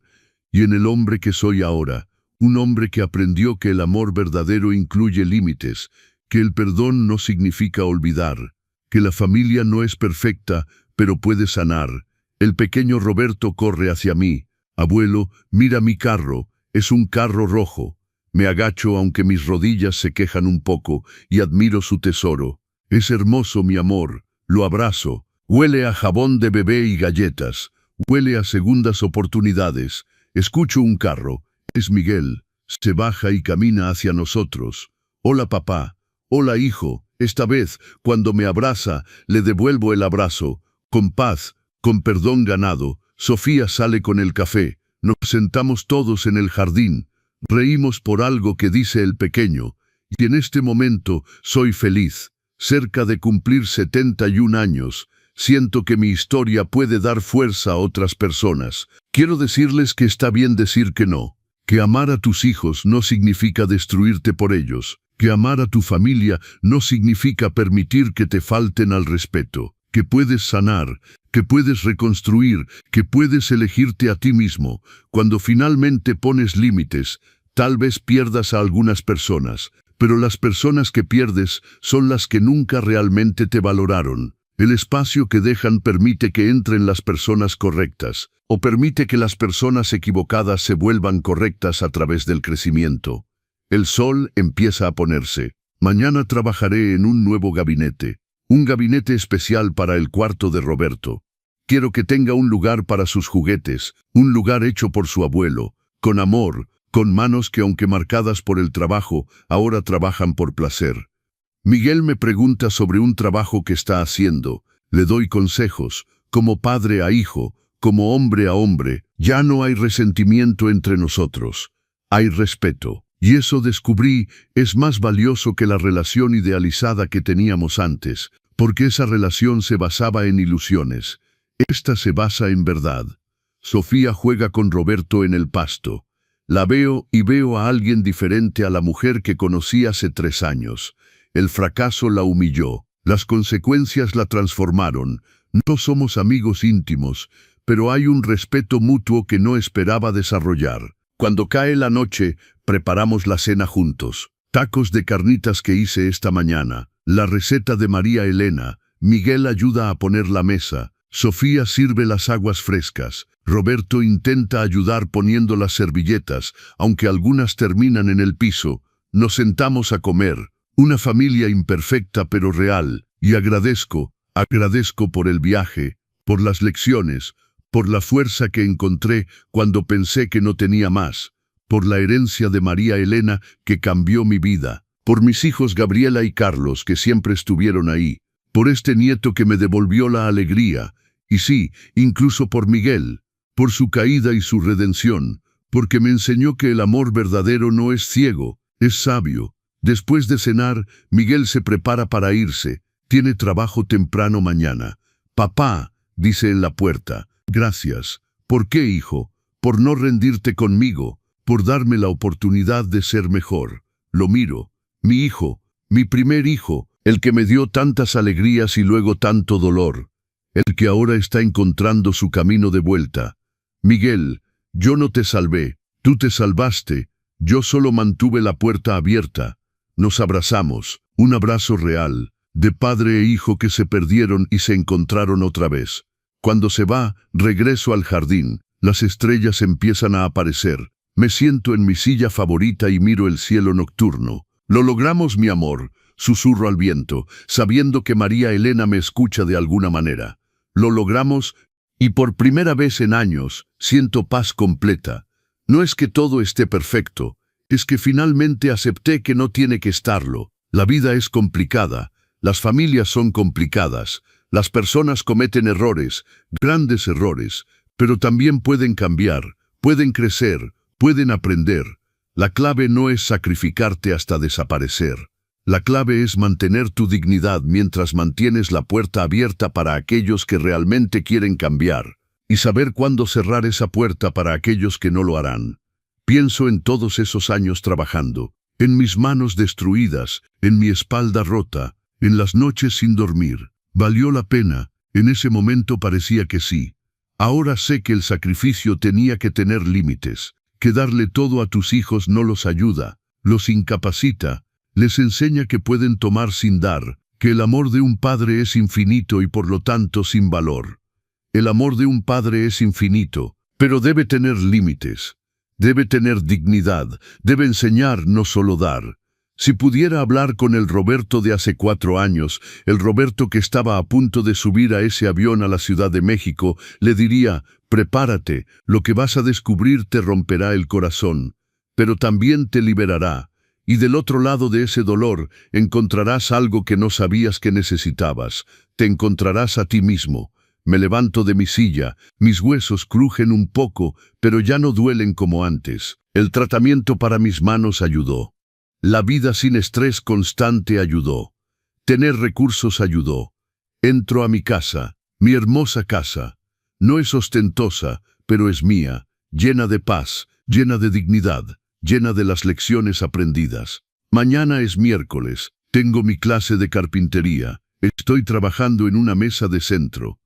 y en el hombre que soy ahora, un hombre que aprendió que el amor verdadero incluye límites, que el perdón no significa olvidar, que la familia no es perfecta, pero puede sanar. El pequeño Roberto corre hacia mí. Abuelo, mira mi carro, es un carro rojo. Me agacho aunque mis rodillas se quejan un poco y admiro su tesoro. Es hermoso, mi amor. Lo abrazo. Huele a jabón de bebé y galletas. Huele a segundas oportunidades. Escucho un carro. Es Miguel. Se baja y camina hacia nosotros. Hola, papá. Hola, hijo. Esta vez, cuando me abraza, le devuelvo el abrazo. Con paz, con perdón ganado. Sofía sale con el café. Nos sentamos todos en el jardín. Reímos por algo que dice el pequeño. Y en este momento soy feliz. Cerca de cumplir 71 años. Siento que mi historia puede dar fuerza a otras personas. Quiero decirles que está bien decir que no. Que amar a tus hijos no significa destruirte por ellos. Que amar a tu familia no significa permitir que te falten al respeto. Que puedes sanar, que puedes reconstruir, que puedes elegirte a ti mismo. Cuando finalmente pones límites, tal vez pierdas a algunas personas, pero las personas que pierdes son las que nunca realmente te valoraron. El espacio que dejan permite que entren las personas correctas, o permite que las personas equivocadas se vuelvan correctas a través del crecimiento. El sol empieza a ponerse. Mañana trabajaré en un nuevo gabinete. Un gabinete especial para el cuarto de Roberto. Quiero que tenga un lugar para sus juguetes, un lugar hecho por su abuelo, con amor, con manos que aunque marcadas por el trabajo, ahora trabajan por placer. Miguel me pregunta sobre un trabajo que está haciendo. Le doy consejos, como padre a hijo, como hombre a hombre. Ya no hay resentimiento entre nosotros. Hay respeto. Y eso descubrí, es más valioso que la relación idealizada que teníamos antes, porque esa relación se basaba en ilusiones. Esta se basa en verdad. Sofía juega con Roberto en el pasto. La veo y veo a alguien diferente a la mujer que conocí hace 3 años. El fracaso la humilló, las consecuencias la transformaron. No somos amigos íntimos, pero hay un respeto mutuo que no esperaba desarrollar. Cuando cae la noche, preparamos la cena juntos. Tacos de carnitas que hice esta mañana. La receta de María Elena. Miguel ayuda a poner la mesa. Sofía sirve las aguas frescas. Roberto intenta ayudar poniendo las servilletas, aunque algunas terminan en el piso. Nos sentamos a comer. Una familia imperfecta pero real. Y agradezco por el viaje, por las lecciones, por la fuerza que encontré cuando pensé que no tenía más, por la herencia de María Elena que cambió mi vida, por mis hijos Gabriela y Carlos que siempre estuvieron ahí, por este nieto que me devolvió la alegría, y sí, incluso por Miguel, por su caída y su redención, porque me enseñó que el amor verdadero no es ciego, es sabio. Después de cenar, Miguel se prepara para irse, tiene trabajo temprano mañana. Papá, dice en la puerta. Gracias. ¿Por qué, hijo? Por no rendirte conmigo, por darme la oportunidad de ser mejor. Lo miro. Mi hijo, mi primer hijo, el que me dio tantas alegrías y luego tanto dolor. el que ahora está encontrando su camino de vuelta. Miguel, yo no te salvé, tú te salvaste, yo solo mantuve la puerta abierta. Nos abrazamos, un abrazo real, de padre e hijo que se perdieron y se encontraron otra vez. Cuando se va, regreso al jardín, las estrellas empiezan a aparecer. Me siento en mi silla favorita y miro el cielo nocturno. Lo logramos, mi amor, susurro al viento, sabiendo que María Elena me escucha de alguna manera. Lo logramos y por primera vez en años siento paz completa. No es que todo esté perfecto, es que finalmente acepté que no tiene que estarlo. La vida es complicada, las familias son complicadas, las personas cometen errores, grandes errores, pero también pueden cambiar, pueden crecer, pueden aprender. La clave no es sacrificarte hasta desaparecer. La clave es mantener tu dignidad mientras mantienes la puerta abierta para aquellos que realmente quieren cambiar, y saber cuándo cerrar esa puerta para aquellos que no lo harán. Pienso en todos esos años trabajando, en mis manos destruidas, en mi espalda rota, en las noches sin dormir. Valió la pena, en ese momento parecía que sí. Ahora sé que el sacrificio tenía que tener límites, que darle todo a tus hijos no los ayuda, los incapacita, les enseña que pueden tomar sin dar, que el amor de un padre es infinito y por lo tanto sin valor. El amor de un padre es infinito, pero debe tener límites. Debe tener dignidad, debe enseñar, no solo dar. Si pudiera hablar con el Roberto de hace 4 años, el Roberto que estaba a punto de subir a ese avión a la Ciudad de México, le diría, prepárate, lo que vas a descubrir te romperá el corazón, pero también te liberará. Y del otro lado de ese dolor encontrarás algo que no sabías que necesitabas. Te encontrarás a ti mismo. Me levanto de mi silla, mis huesos crujen un poco, pero ya no duelen como antes. El tratamiento para mis manos ayudó. La vida sin estrés constante ayudó. Tener recursos ayudó. Entro a mi casa, mi hermosa casa. No es ostentosa, pero es mía, llena de paz, llena de dignidad, llena de las lecciones aprendidas. Mañana es miércoles, tengo mi clase de carpintería, estoy trabajando en una mesa de centro.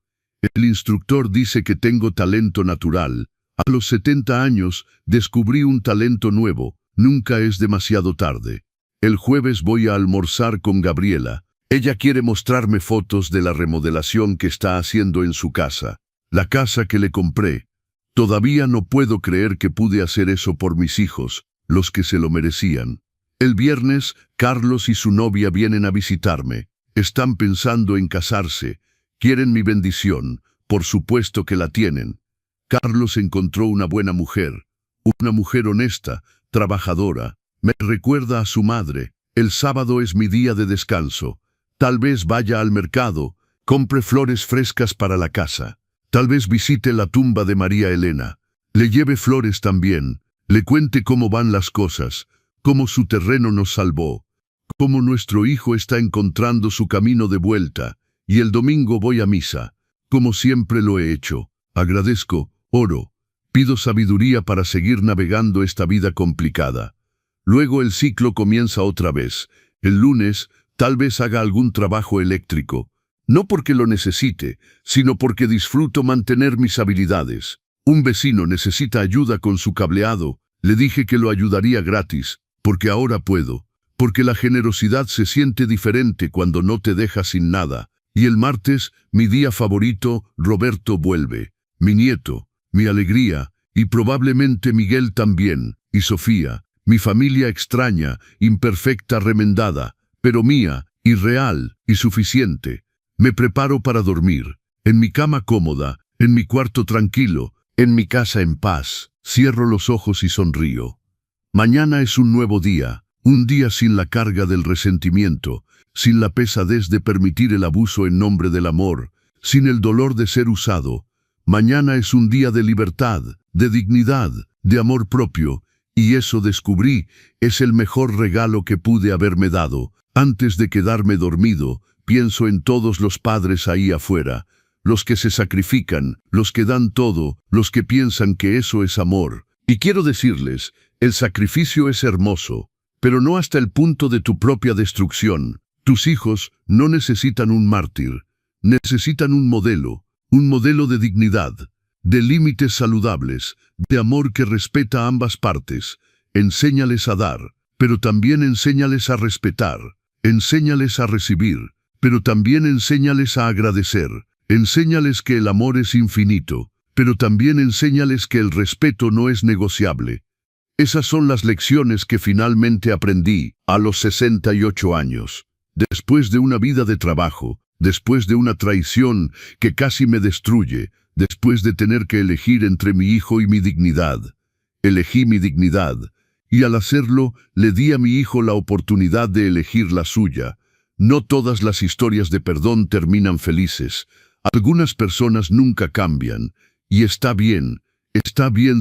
El instructor dice que tengo talento natural. A los 70 años descubrí un talento nuevo, nunca es demasiado tarde. El jueves voy a almorzar con Gabriela. Ella quiere mostrarme fotos de la remodelación que está haciendo en su casa, la casa que le compré. Todavía no puedo creer que pude hacer eso por mis hijos, los que se lo merecían. El viernes, Carlos y su novia vienen a visitarme. Están pensando en casarse. Quieren mi bendición. Por supuesto que la tienen. Carlos encontró una buena mujer. Una mujer honesta, trabajadora. Me recuerda a su madre. El sábado es mi día de descanso. Tal vez vaya al mercado, compre flores frescas para la casa. Tal vez visite la tumba de María Elena. Le lleve flores también. Le cuente cómo van las cosas, cómo su terreno nos salvó, cómo nuestro hijo está encontrando su camino de vuelta. Y el domingo voy a misa, como siempre lo he hecho. Agradezco, oro, pido sabiduría para seguir navegando esta vida complicada. Luego el ciclo comienza otra vez. El lunes, tal vez haga algún trabajo eléctrico. No porque lo necesite, sino porque disfruto mantener mis habilidades. Un vecino necesita ayuda con su cableado. Le dije que lo ayudaría gratis, porque ahora puedo. Porque la generosidad se siente diferente cuando no te deja sin nada. Y el martes, mi día favorito, Roberto vuelve. Mi nieto, mi alegría, y probablemente Miguel también, y Sofía. Mi familia extraña, imperfecta, remendada, pero mía, y real, y suficiente. Me preparo para dormir, en mi cama cómoda, en mi cuarto tranquilo, en mi casa en paz. Cierro los ojos y sonrío. Mañana es un nuevo día, un día sin la carga del resentimiento, sin la pesadez de permitir el abuso en nombre del amor, sin el dolor de ser usado. Mañana es un día de libertad, de dignidad, de amor propio, y eso descubrí, es el mejor regalo que pude haberme dado. Antes de quedarme dormido, pienso en todos los padres ahí afuera, los que se sacrifican, los que dan todo, los que piensan que eso es amor. Y quiero decirles, el sacrificio es hermoso, pero no hasta el punto de tu propia destrucción. Tus hijos no necesitan un mártir, necesitan un modelo de dignidad, de límites saludables, de amor que respeta a ambas partes. Enséñales a dar, pero también enséñales a respetar. Enséñales a recibir, pero también enséñales a agradecer. Enséñales que el amor es infinito, pero también enséñales que el respeto no es negociable. Esas son las lecciones que finalmente aprendí a los 68 años. Después de una vida de trabajo, después de una traición que casi me destruye, después de tener que elegir entre mi hijo y mi dignidad. Elegí mi dignidad, y al hacerlo, le di a mi hijo la oportunidad de elegir la suya. No todas las historias de perdón terminan felices. Algunas personas nunca cambian, y está bien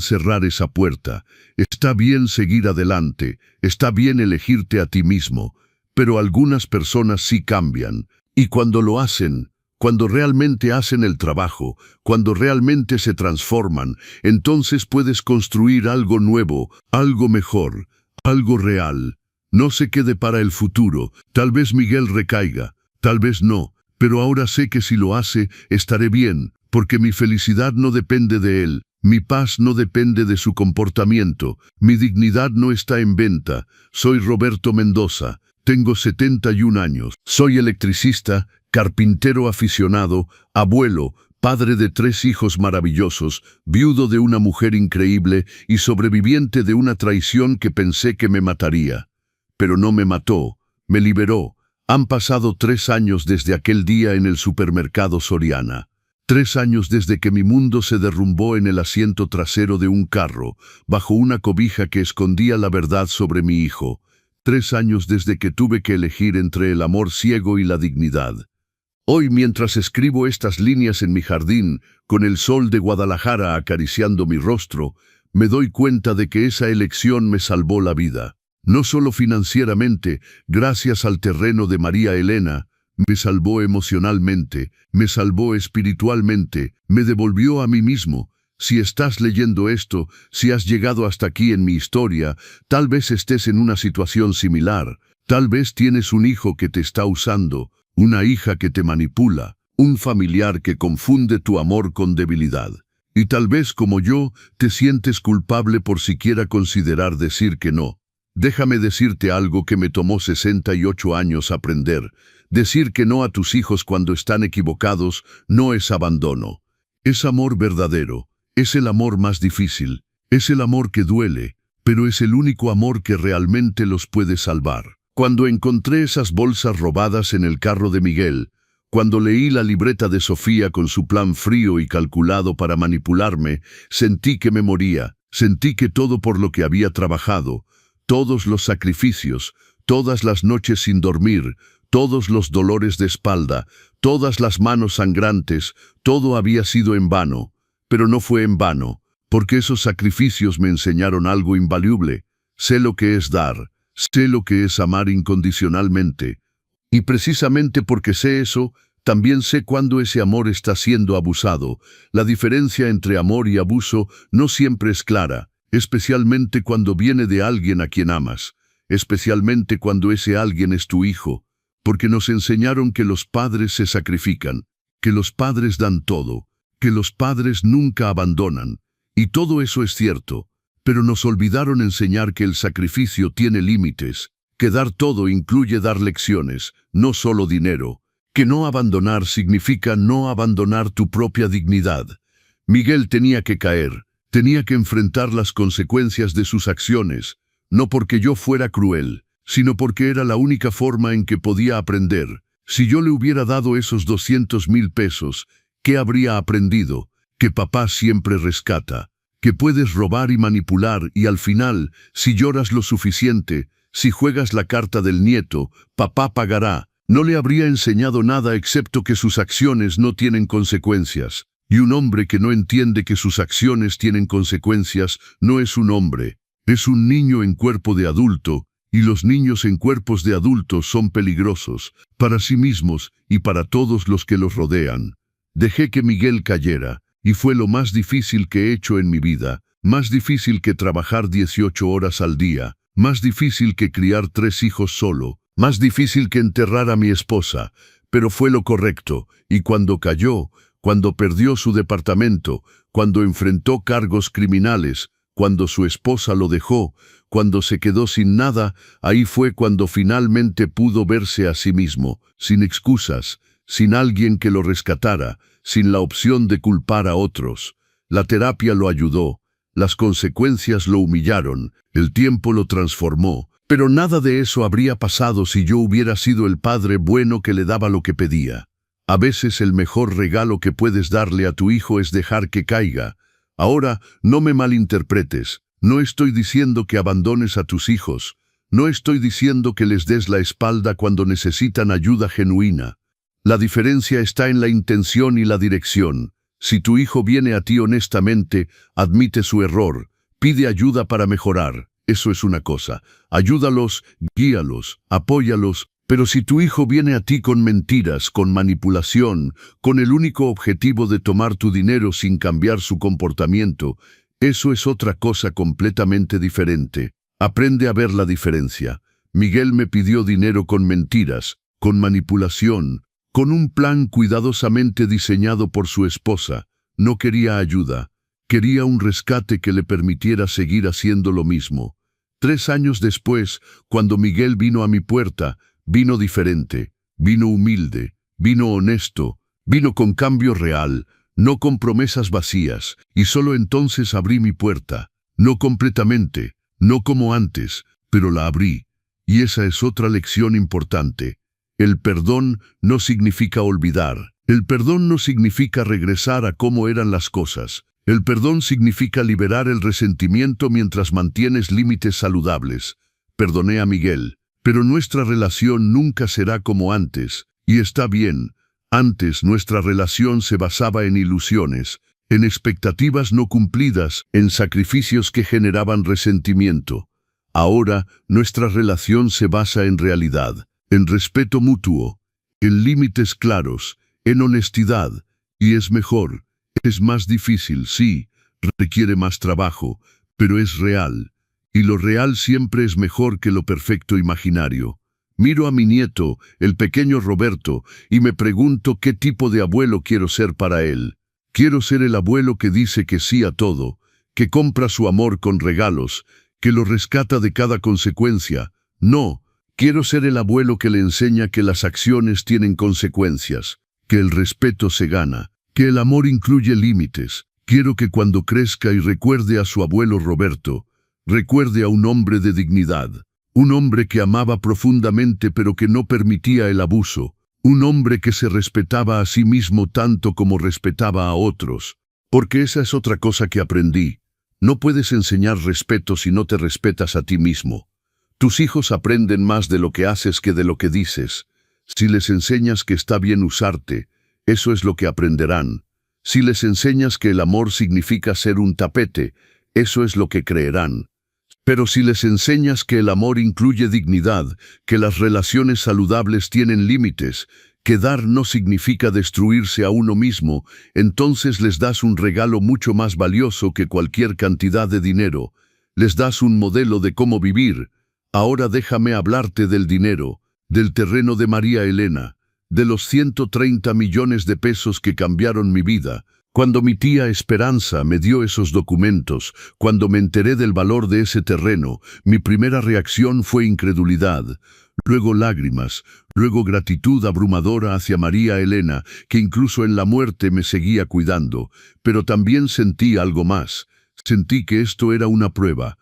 cerrar esa puerta, está bien seguir adelante, está bien elegirte a ti mismo, pero algunas personas sí cambian, y cuando lo hacen, cuando realmente hacen el trabajo, cuando realmente se transforman, entonces puedes construir algo nuevo, algo mejor, algo real. No sé qué depara el futuro, tal vez Miguel recaiga, tal vez no, pero ahora sé que si lo hace, estaré bien, porque mi felicidad no depende de él, mi paz no depende de su comportamiento, mi dignidad no está en venta. Soy Roberto Mendoza, tengo 71 años, soy electricista, carpintero aficionado, abuelo, padre de 3 hijos maravillosos, viudo de una mujer increíble y sobreviviente de una traición que pensé que me mataría. Pero no me mató, me liberó. Han pasado 3 años desde aquel día en el supermercado Soriana. 3 años desde que mi mundo se derrumbó en el asiento trasero de un carro, bajo una cobija que escondía la verdad sobre mi hijo. 3 años desde que tuve que elegir entre el amor ciego y la dignidad. Hoy, mientras escribo estas líneas en mi jardín, con el sol de Guadalajara acariciando mi rostro, me doy cuenta de que esa elección me salvó la vida. No solo financieramente, gracias al terreno de María Elena, me salvó emocionalmente, me salvó espiritualmente, me devolvió a mí mismo. Si estás leyendo esto, si has llegado hasta aquí en mi historia, tal vez estés en una situación similar, tal vez tienes un hijo que te está usando, una hija que te manipula, un familiar que confunde tu amor con debilidad. Y tal vez, como yo, te sientes culpable por siquiera considerar decir que no. Déjame decirte algo que me tomó 68 años aprender. Decir que no a tus hijos cuando están equivocados no es abandono. Es amor verdadero. Es el amor más difícil. Es el amor que duele, pero es el único amor que realmente los puede salvar. Cuando encontré esas bolsas robadas en el carro de Miguel, cuando leí la libreta de Sofía con su plan frío y calculado para manipularme, sentí que me moría. Sentí que todo por lo que había trabajado, todos los sacrificios, todas las noches sin dormir, todos los dolores de espalda, todas las manos sangrantes, todo había sido en vano. Pero no fue en vano, porque esos sacrificios me enseñaron algo invaluable. Sé lo que es dar, sé lo que es amar incondicionalmente. Y precisamente porque sé eso, también sé cuándo ese amor está siendo abusado. La diferencia entre amor y abuso no siempre es clara, especialmente cuando viene de alguien a quien amas, especialmente cuando ese alguien es tu hijo, porque nos enseñaron que los padres se sacrifican, que los padres dan todo, que los padres nunca abandonan, y todo eso es cierto, pero nos olvidaron enseñar que el sacrificio tiene límites, que dar todo incluye dar lecciones, no solo dinero, que no abandonar significa no abandonar tu propia dignidad. Miguel tenía que caer, tenía que enfrentar las consecuencias de sus acciones, no porque yo fuera cruel, sino porque era la única forma en que podía aprender. Si yo le hubiera dado esos 200,000 pesos, ¿qué habría aprendido? Que papá siempre rescata, que puedes robar y manipular y al final, si lloras lo suficiente, si juegas la carta del nieto, papá pagará. No le habría enseñado nada excepto que sus acciones no tienen consecuencias. Y un hombre que no entiende que sus acciones tienen consecuencias no es un hombre, es un niño en cuerpo de adulto, y los niños en cuerpos de adultos son peligrosos, para sí mismos y para todos los que los rodean. Dejé que Miguel cayera, y fue lo más difícil que he hecho en mi vida, más difícil que trabajar 18 horas al día, más difícil que criar 3 hijos solo, más difícil que enterrar a mi esposa, pero fue lo correcto, y cuando cayó, cuando perdió su departamento, cuando enfrentó cargos criminales, cuando su esposa lo dejó, cuando se quedó sin nada, ahí fue cuando finalmente pudo verse a sí mismo, sin excusas, sin alguien que lo rescatara, sin la opción de culpar a otros. La terapia lo ayudó, las consecuencias lo humillaron, el tiempo lo transformó, pero nada de eso habría pasado si yo hubiera sido el padre bueno que le daba lo que pedía. A veces el mejor regalo que puedes darle a tu hijo es dejar que caiga. Ahora, no me malinterpretes, no estoy diciendo que abandones a tus hijos, no estoy diciendo que les des la espalda cuando necesitan ayuda genuina. La diferencia está en la intención y la dirección. Si tu hijo viene a ti honestamente, admite su error, pide ayuda para mejorar. Eso es una cosa. Ayúdalos, guíalos, apóyalos. Pero si tu hijo viene a ti con mentiras, con manipulación, con el único objetivo de tomar tu dinero sin cambiar su comportamiento, eso es otra cosa completamente diferente. Aprende a ver la diferencia. Miguel me pidió dinero con mentiras, con manipulación, con un plan cuidadosamente diseñado por su esposa. No quería ayuda, quería un rescate que le permitiera seguir haciendo lo mismo. 3 años después, cuando Miguel vino a mi puerta, vino diferente, vino humilde, vino honesto, vino con cambio real, no con promesas vacías, y solo entonces abrí mi puerta. No completamente, no como antes, pero la abrí. Y esa es otra lección importante. El perdón no significa olvidar. El perdón no significa regresar a cómo eran las cosas. El perdón significa liberar el resentimiento mientras mantienes límites saludables. Perdoné a Miguel, pero nuestra relación nunca será como antes, y está bien. Antes nuestra relación se basaba en ilusiones, en expectativas no cumplidas, en sacrificios que generaban resentimiento. Ahora nuestra relación se basa en realidad, en respeto mutuo, en límites claros, en honestidad, y es mejor. Es más difícil, sí, requiere más trabajo, pero es real. Y lo real siempre es mejor que lo perfecto imaginario. Miro a mi nieto, el pequeño Roberto, y me pregunto qué tipo de abuelo quiero ser para él. Quiero ser el abuelo que dice que sí a todo, que compra su amor con regalos, que lo rescata de cada consecuencia. No, quiero ser el abuelo que le enseña que las acciones tienen consecuencias, que el respeto se gana, que el amor incluye límites. Quiero que cuando crezca y recuerde a su abuelo Roberto, recuerde a un hombre de dignidad, un hombre que amaba profundamente pero que no permitía el abuso, un hombre que se respetaba a sí mismo tanto como respetaba a otros. Porque esa es otra cosa que aprendí. No puedes enseñar respeto si no te respetas a ti mismo. Tus hijos aprenden más de lo que haces que de lo que dices. Si les enseñas que está bien usarte, eso es lo que aprenderán. Si les enseñas que el amor significa ser un tapete, eso es lo que creerán. Pero si les enseñas que el amor incluye dignidad, que las relaciones saludables tienen límites, que dar no significa destruirse a uno mismo, entonces les das un regalo mucho más valioso que cualquier cantidad de dinero. Les das un modelo de cómo vivir. Ahora déjame hablarte del dinero, del terreno de María Elena, de los 130 millones de pesos que cambiaron mi vida. Cuando mi tía Esperanza me dio esos documentos, cuando me enteré del valor de ese terreno, mi primera reacción fue incredulidad, luego lágrimas, luego gratitud abrumadora hacia María Elena, que incluso en la muerte me seguía cuidando, pero también sentí algo más. Sentí que esto era una prueba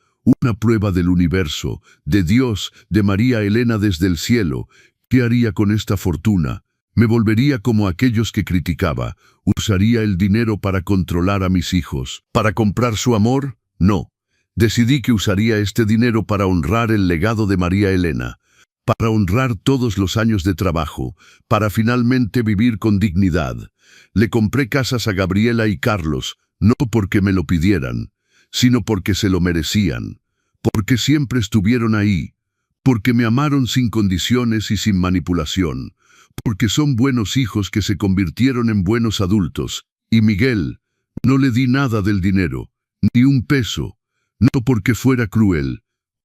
del universo, de Dios, de María Elena desde el cielo. ¿Qué haría con esta fortuna? Me volvería como aquellos que criticaba. ¿Usaría el dinero para controlar a mis hijos? ¿Para comprar su amor? No. Decidí que usaría este dinero para honrar el legado de María Elena, para honrar todos los años de trabajo, para finalmente vivir con dignidad. Le compré casas a Gabriela y Carlos, no porque me lo pidieran, sino porque se lo merecían, porque siempre estuvieron ahí, porque me amaron sin condiciones y sin manipulación, porque son buenos hijos que se convirtieron en buenos adultos. Y Miguel, no le di nada del dinero, ni un peso, no porque fuera cruel,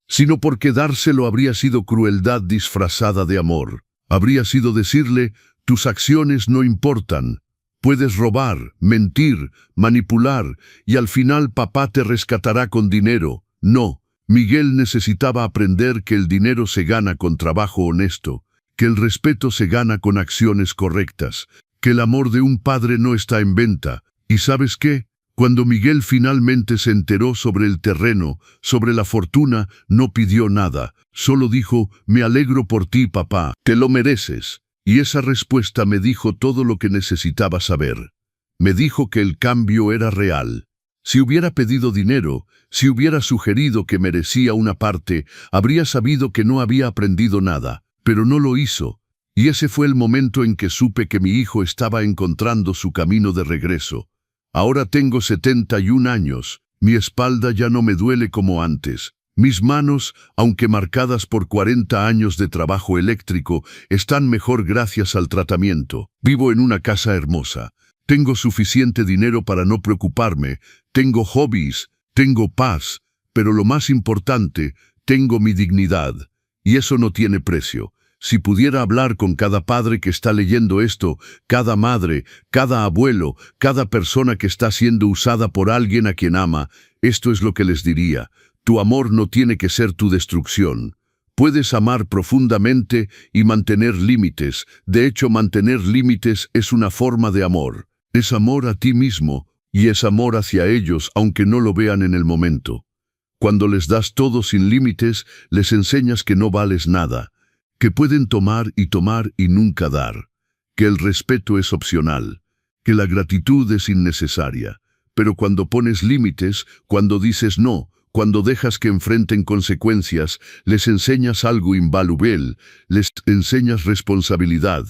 sino porque dárselo habría sido crueldad disfrazada de amor. Habría sido decirle, Tus acciones no importan. Puedes robar, mentir, manipular, y al final papá te rescatará con dinero. No, Miguel necesitaba aprender que el dinero se gana con trabajo honesto, que el respeto se gana con acciones correctas, que el amor de un padre no está en venta. ¿Y sabes qué? Cuando Miguel finalmente se enteró sobre el terreno, sobre la fortuna, no pidió nada. Solo dijo, me alegro por ti, papá, te lo mereces. Y esa respuesta me dijo todo lo que necesitaba saber. Me dijo que el cambio era real. Si hubiera pedido dinero, si hubiera sugerido que merecía una parte, habría sabido que no había aprendido nada, pero no lo hizo. Y ese fue el momento en que supe que mi hijo estaba encontrando su camino de regreso. Ahora tengo 71 años, mi espalda ya no me duele como antes. Mis manos, aunque marcadas por 40 años de trabajo eléctrico, están mejor gracias al tratamiento. Vivo en una casa hermosa. Tengo suficiente dinero para no preocuparme. Tengo hobbies, tengo paz, pero lo más importante, tengo mi dignidad. Y eso no tiene precio. Si pudiera hablar con cada padre que está leyendo esto, cada madre, cada abuelo, cada persona que está siendo usada por alguien a quien ama, esto es lo que les diría. Tu amor no tiene que ser tu destrucción. Puedes amar profundamente y mantener límites. De hecho, mantener límites es una forma de amor. Es amor a ti mismo y es amor hacia ellos, aunque no lo vean en el momento. Cuando les das todo sin límites, les enseñas que no vales nada, que pueden tomar y nunca dar, que el respeto es opcional, que la gratitud es innecesaria. Pero cuando pones límites, cuando dices no, cuando dejas que enfrenten consecuencias, les enseñas algo invaluable, les enseñas responsabilidad,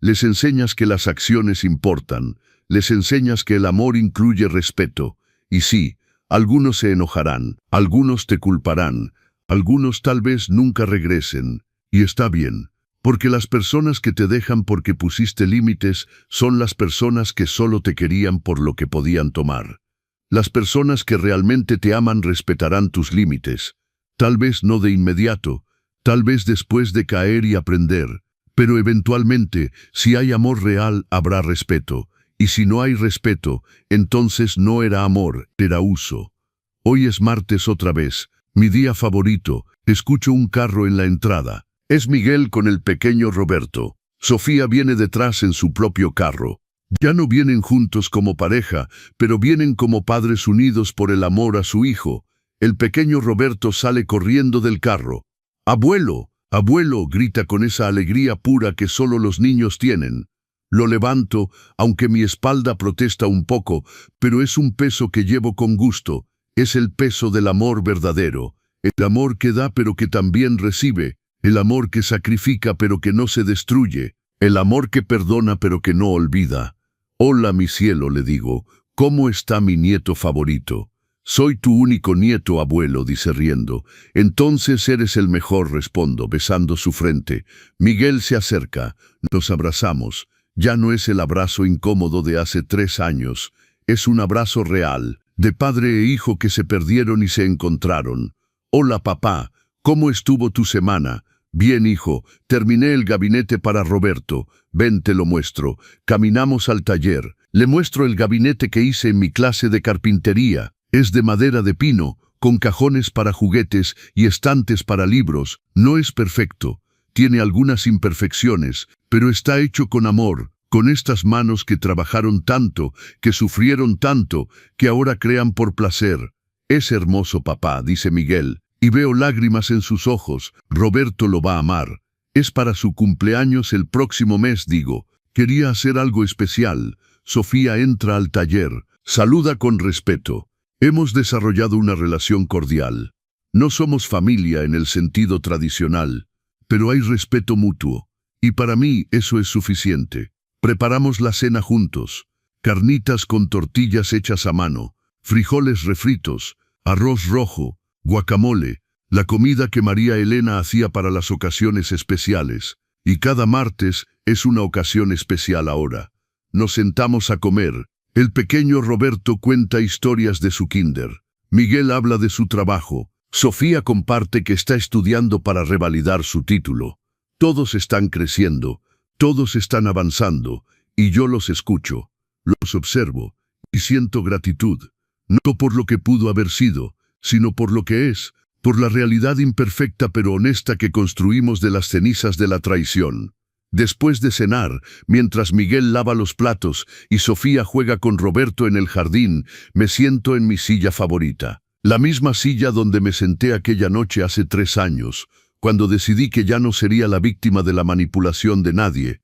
les enseñas que las acciones importan, les enseñas que el amor incluye respeto. Y sí, algunos se enojarán, algunos te culparán, algunos tal vez nunca regresen. Y está bien, porque las personas que te dejan porque pusiste límites son las personas que solo te querían por lo que podían tomar. Las personas que realmente te aman respetarán tus límites, tal vez no de inmediato, tal vez después de caer y aprender, pero eventualmente, si hay amor real, habrá respeto, y si no hay respeto, entonces no era amor, era uso. Hoy es martes otra vez, mi día favorito, escucho un carro en la entrada. Es Miguel con el pequeño Roberto. Sofía viene detrás en su propio carro. Ya no vienen juntos como pareja, pero vienen como padres unidos por el amor a su hijo. El pequeño Roberto sale corriendo del carro. ¡Abuelo! ¡Abuelo!, grita con esa alegría pura que solo los niños tienen. Lo levanto, aunque mi espalda protesta un poco, pero es un peso que llevo con gusto. Es el peso del amor verdadero. El amor que da pero que también recibe. El amor que sacrifica pero que no se destruye. El amor que perdona pero que no olvida. Hola mi cielo, le digo, ¿cómo está mi nieto favorito? Soy tu único nieto, abuelo, dice riendo. Entonces eres el mejor, respondo, besando su frente. Miguel se acerca. Nos abrazamos. Ya no es el abrazo incómodo de hace 3 años. Es un abrazo real, de padre e hijo que se perdieron y se encontraron. Hola papá, ¿cómo estuvo tu semana? Bien, hijo, terminé el gabinete para Roberto. Ven, te lo muestro. Caminamos al taller. Le muestro el gabinete que hice en mi clase de carpintería. Es de madera de pino, con cajones para juguetes y estantes para libros. No es perfecto. Tiene algunas imperfecciones, pero está hecho con amor, con estas manos que trabajaron tanto, que sufrieron tanto, que ahora crean por placer. Es hermoso, papá, dice Miguel. Y veo lágrimas en sus ojos. Roberto lo va a amar. Es para su cumpleaños el próximo mes, digo. Quería hacer algo especial. Sofía entra al taller. Saluda con respeto. Hemos desarrollado una relación cordial. No somos familia en el sentido tradicional, pero hay respeto mutuo. Y para mí eso es suficiente. Preparamos la cena juntos. Carnitas con tortillas hechas a mano, frijoles refritos, arroz rojo, guacamole, la comida que María Elena hacía para las ocasiones especiales. Y cada martes es una ocasión especial ahora. Nos sentamos a comer. El pequeño Roberto cuenta historias de su kinder. Miguel habla de su trabajo. Sofía comparte que está estudiando para revalidar su título. Todos están creciendo. Todos están avanzando, y yo los escucho, los observo, y siento gratitud, no por lo que pudo haber sido, sino por lo que es, por la realidad imperfecta pero honesta que construimos de las cenizas de la traición. Después de cenar, mientras Miguel lava los platos y Sofía juega con Roberto en el jardín, me siento en mi silla favorita. La misma silla donde me senté aquella noche hace 3 años, cuando decidí que ya no sería la víctima de la manipulación de nadie.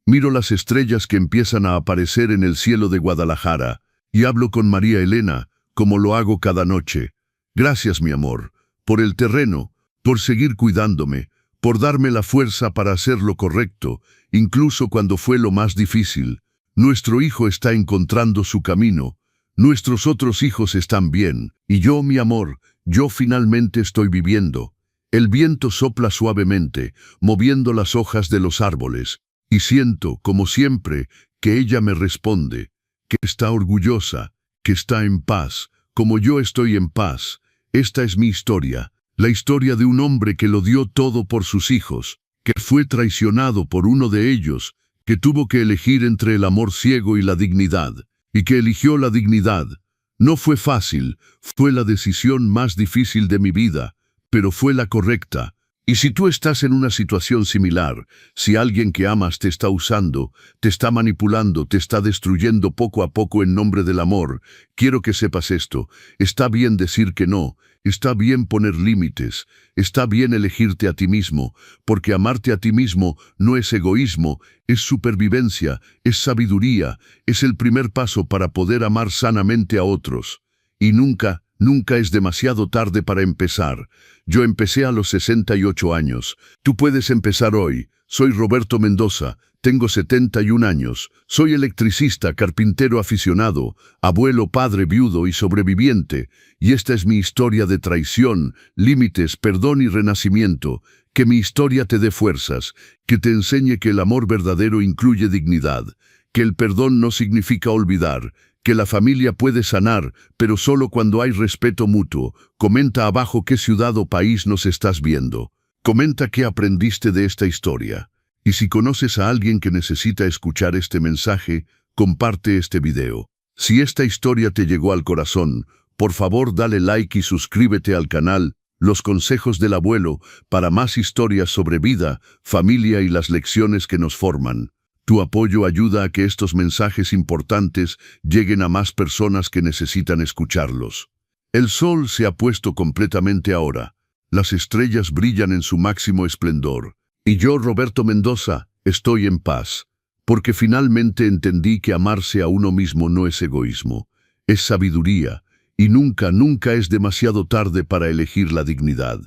Miro las estrellas que empiezan a aparecer en el cielo de Guadalajara y hablo con María Elena, como lo hago cada noche. Gracias, mi amor, por el terreno, por seguir cuidándome, por darme la fuerza para hacer lo correcto, incluso cuando fue lo más difícil. Nuestro hijo está encontrando su camino, nuestros otros hijos están bien, y yo, mi amor, yo finalmente estoy viviendo. El viento sopla suavemente, moviendo las hojas de los árboles, y siento, como siempre, que ella me responde, que está orgullosa, que está en paz, como yo estoy en paz. Esta es mi historia, la historia de un hombre que lo dio todo por sus hijos, que fue traicionado por uno de ellos, que tuvo que elegir entre el amor ciego y la dignidad, y que eligió la dignidad. No fue fácil, fue la decisión más difícil de mi vida, pero fue la correcta. Y si tú estás en una situación similar, si alguien que amas te está usando, te está manipulando, te está destruyendo poco a poco en nombre del amor, quiero que sepas esto. Está bien decir que no, está bien poner límites, está bien elegirte a ti mismo, porque amarte a ti mismo no es egoísmo, es supervivencia, es sabiduría, es el primer paso para poder amar sanamente a otros. Y nunca es demasiado tarde para empezar. Yo empecé a los 68 años. Tú puedes empezar hoy. Soy Roberto Mendoza, tengo 71 años. Soy electricista, carpintero aficionado, abuelo, padre, viudo y sobreviviente. Y esta es mi historia de traición, límites, perdón y renacimiento. Que mi historia te dé fuerzas, que te enseñe que el amor verdadero incluye dignidad, que el perdón no significa olvidar, que la familia puede sanar, pero solo cuando hay respeto mutuo. Comenta abajo qué ciudad o país nos estás viendo. Comenta qué aprendiste de esta historia. Y si conoces a alguien que necesita escuchar este mensaje, comparte este video. Si esta historia te llegó al corazón, por favor dale like y suscríbete al canal Los Consejos del Abuelo para más historias sobre vida, familia y las lecciones que nos forman. Tu apoyo ayuda a que estos mensajes importantes lleguen a más personas que necesitan escucharlos. El sol se ha puesto completamente ahora. Las estrellas brillan en su máximo esplendor. Y yo, Roberto Mendoza, estoy en paz, porque finalmente entendí que amarse a uno mismo no es egoísmo, es sabiduría, y nunca es demasiado tarde para elegir la dignidad.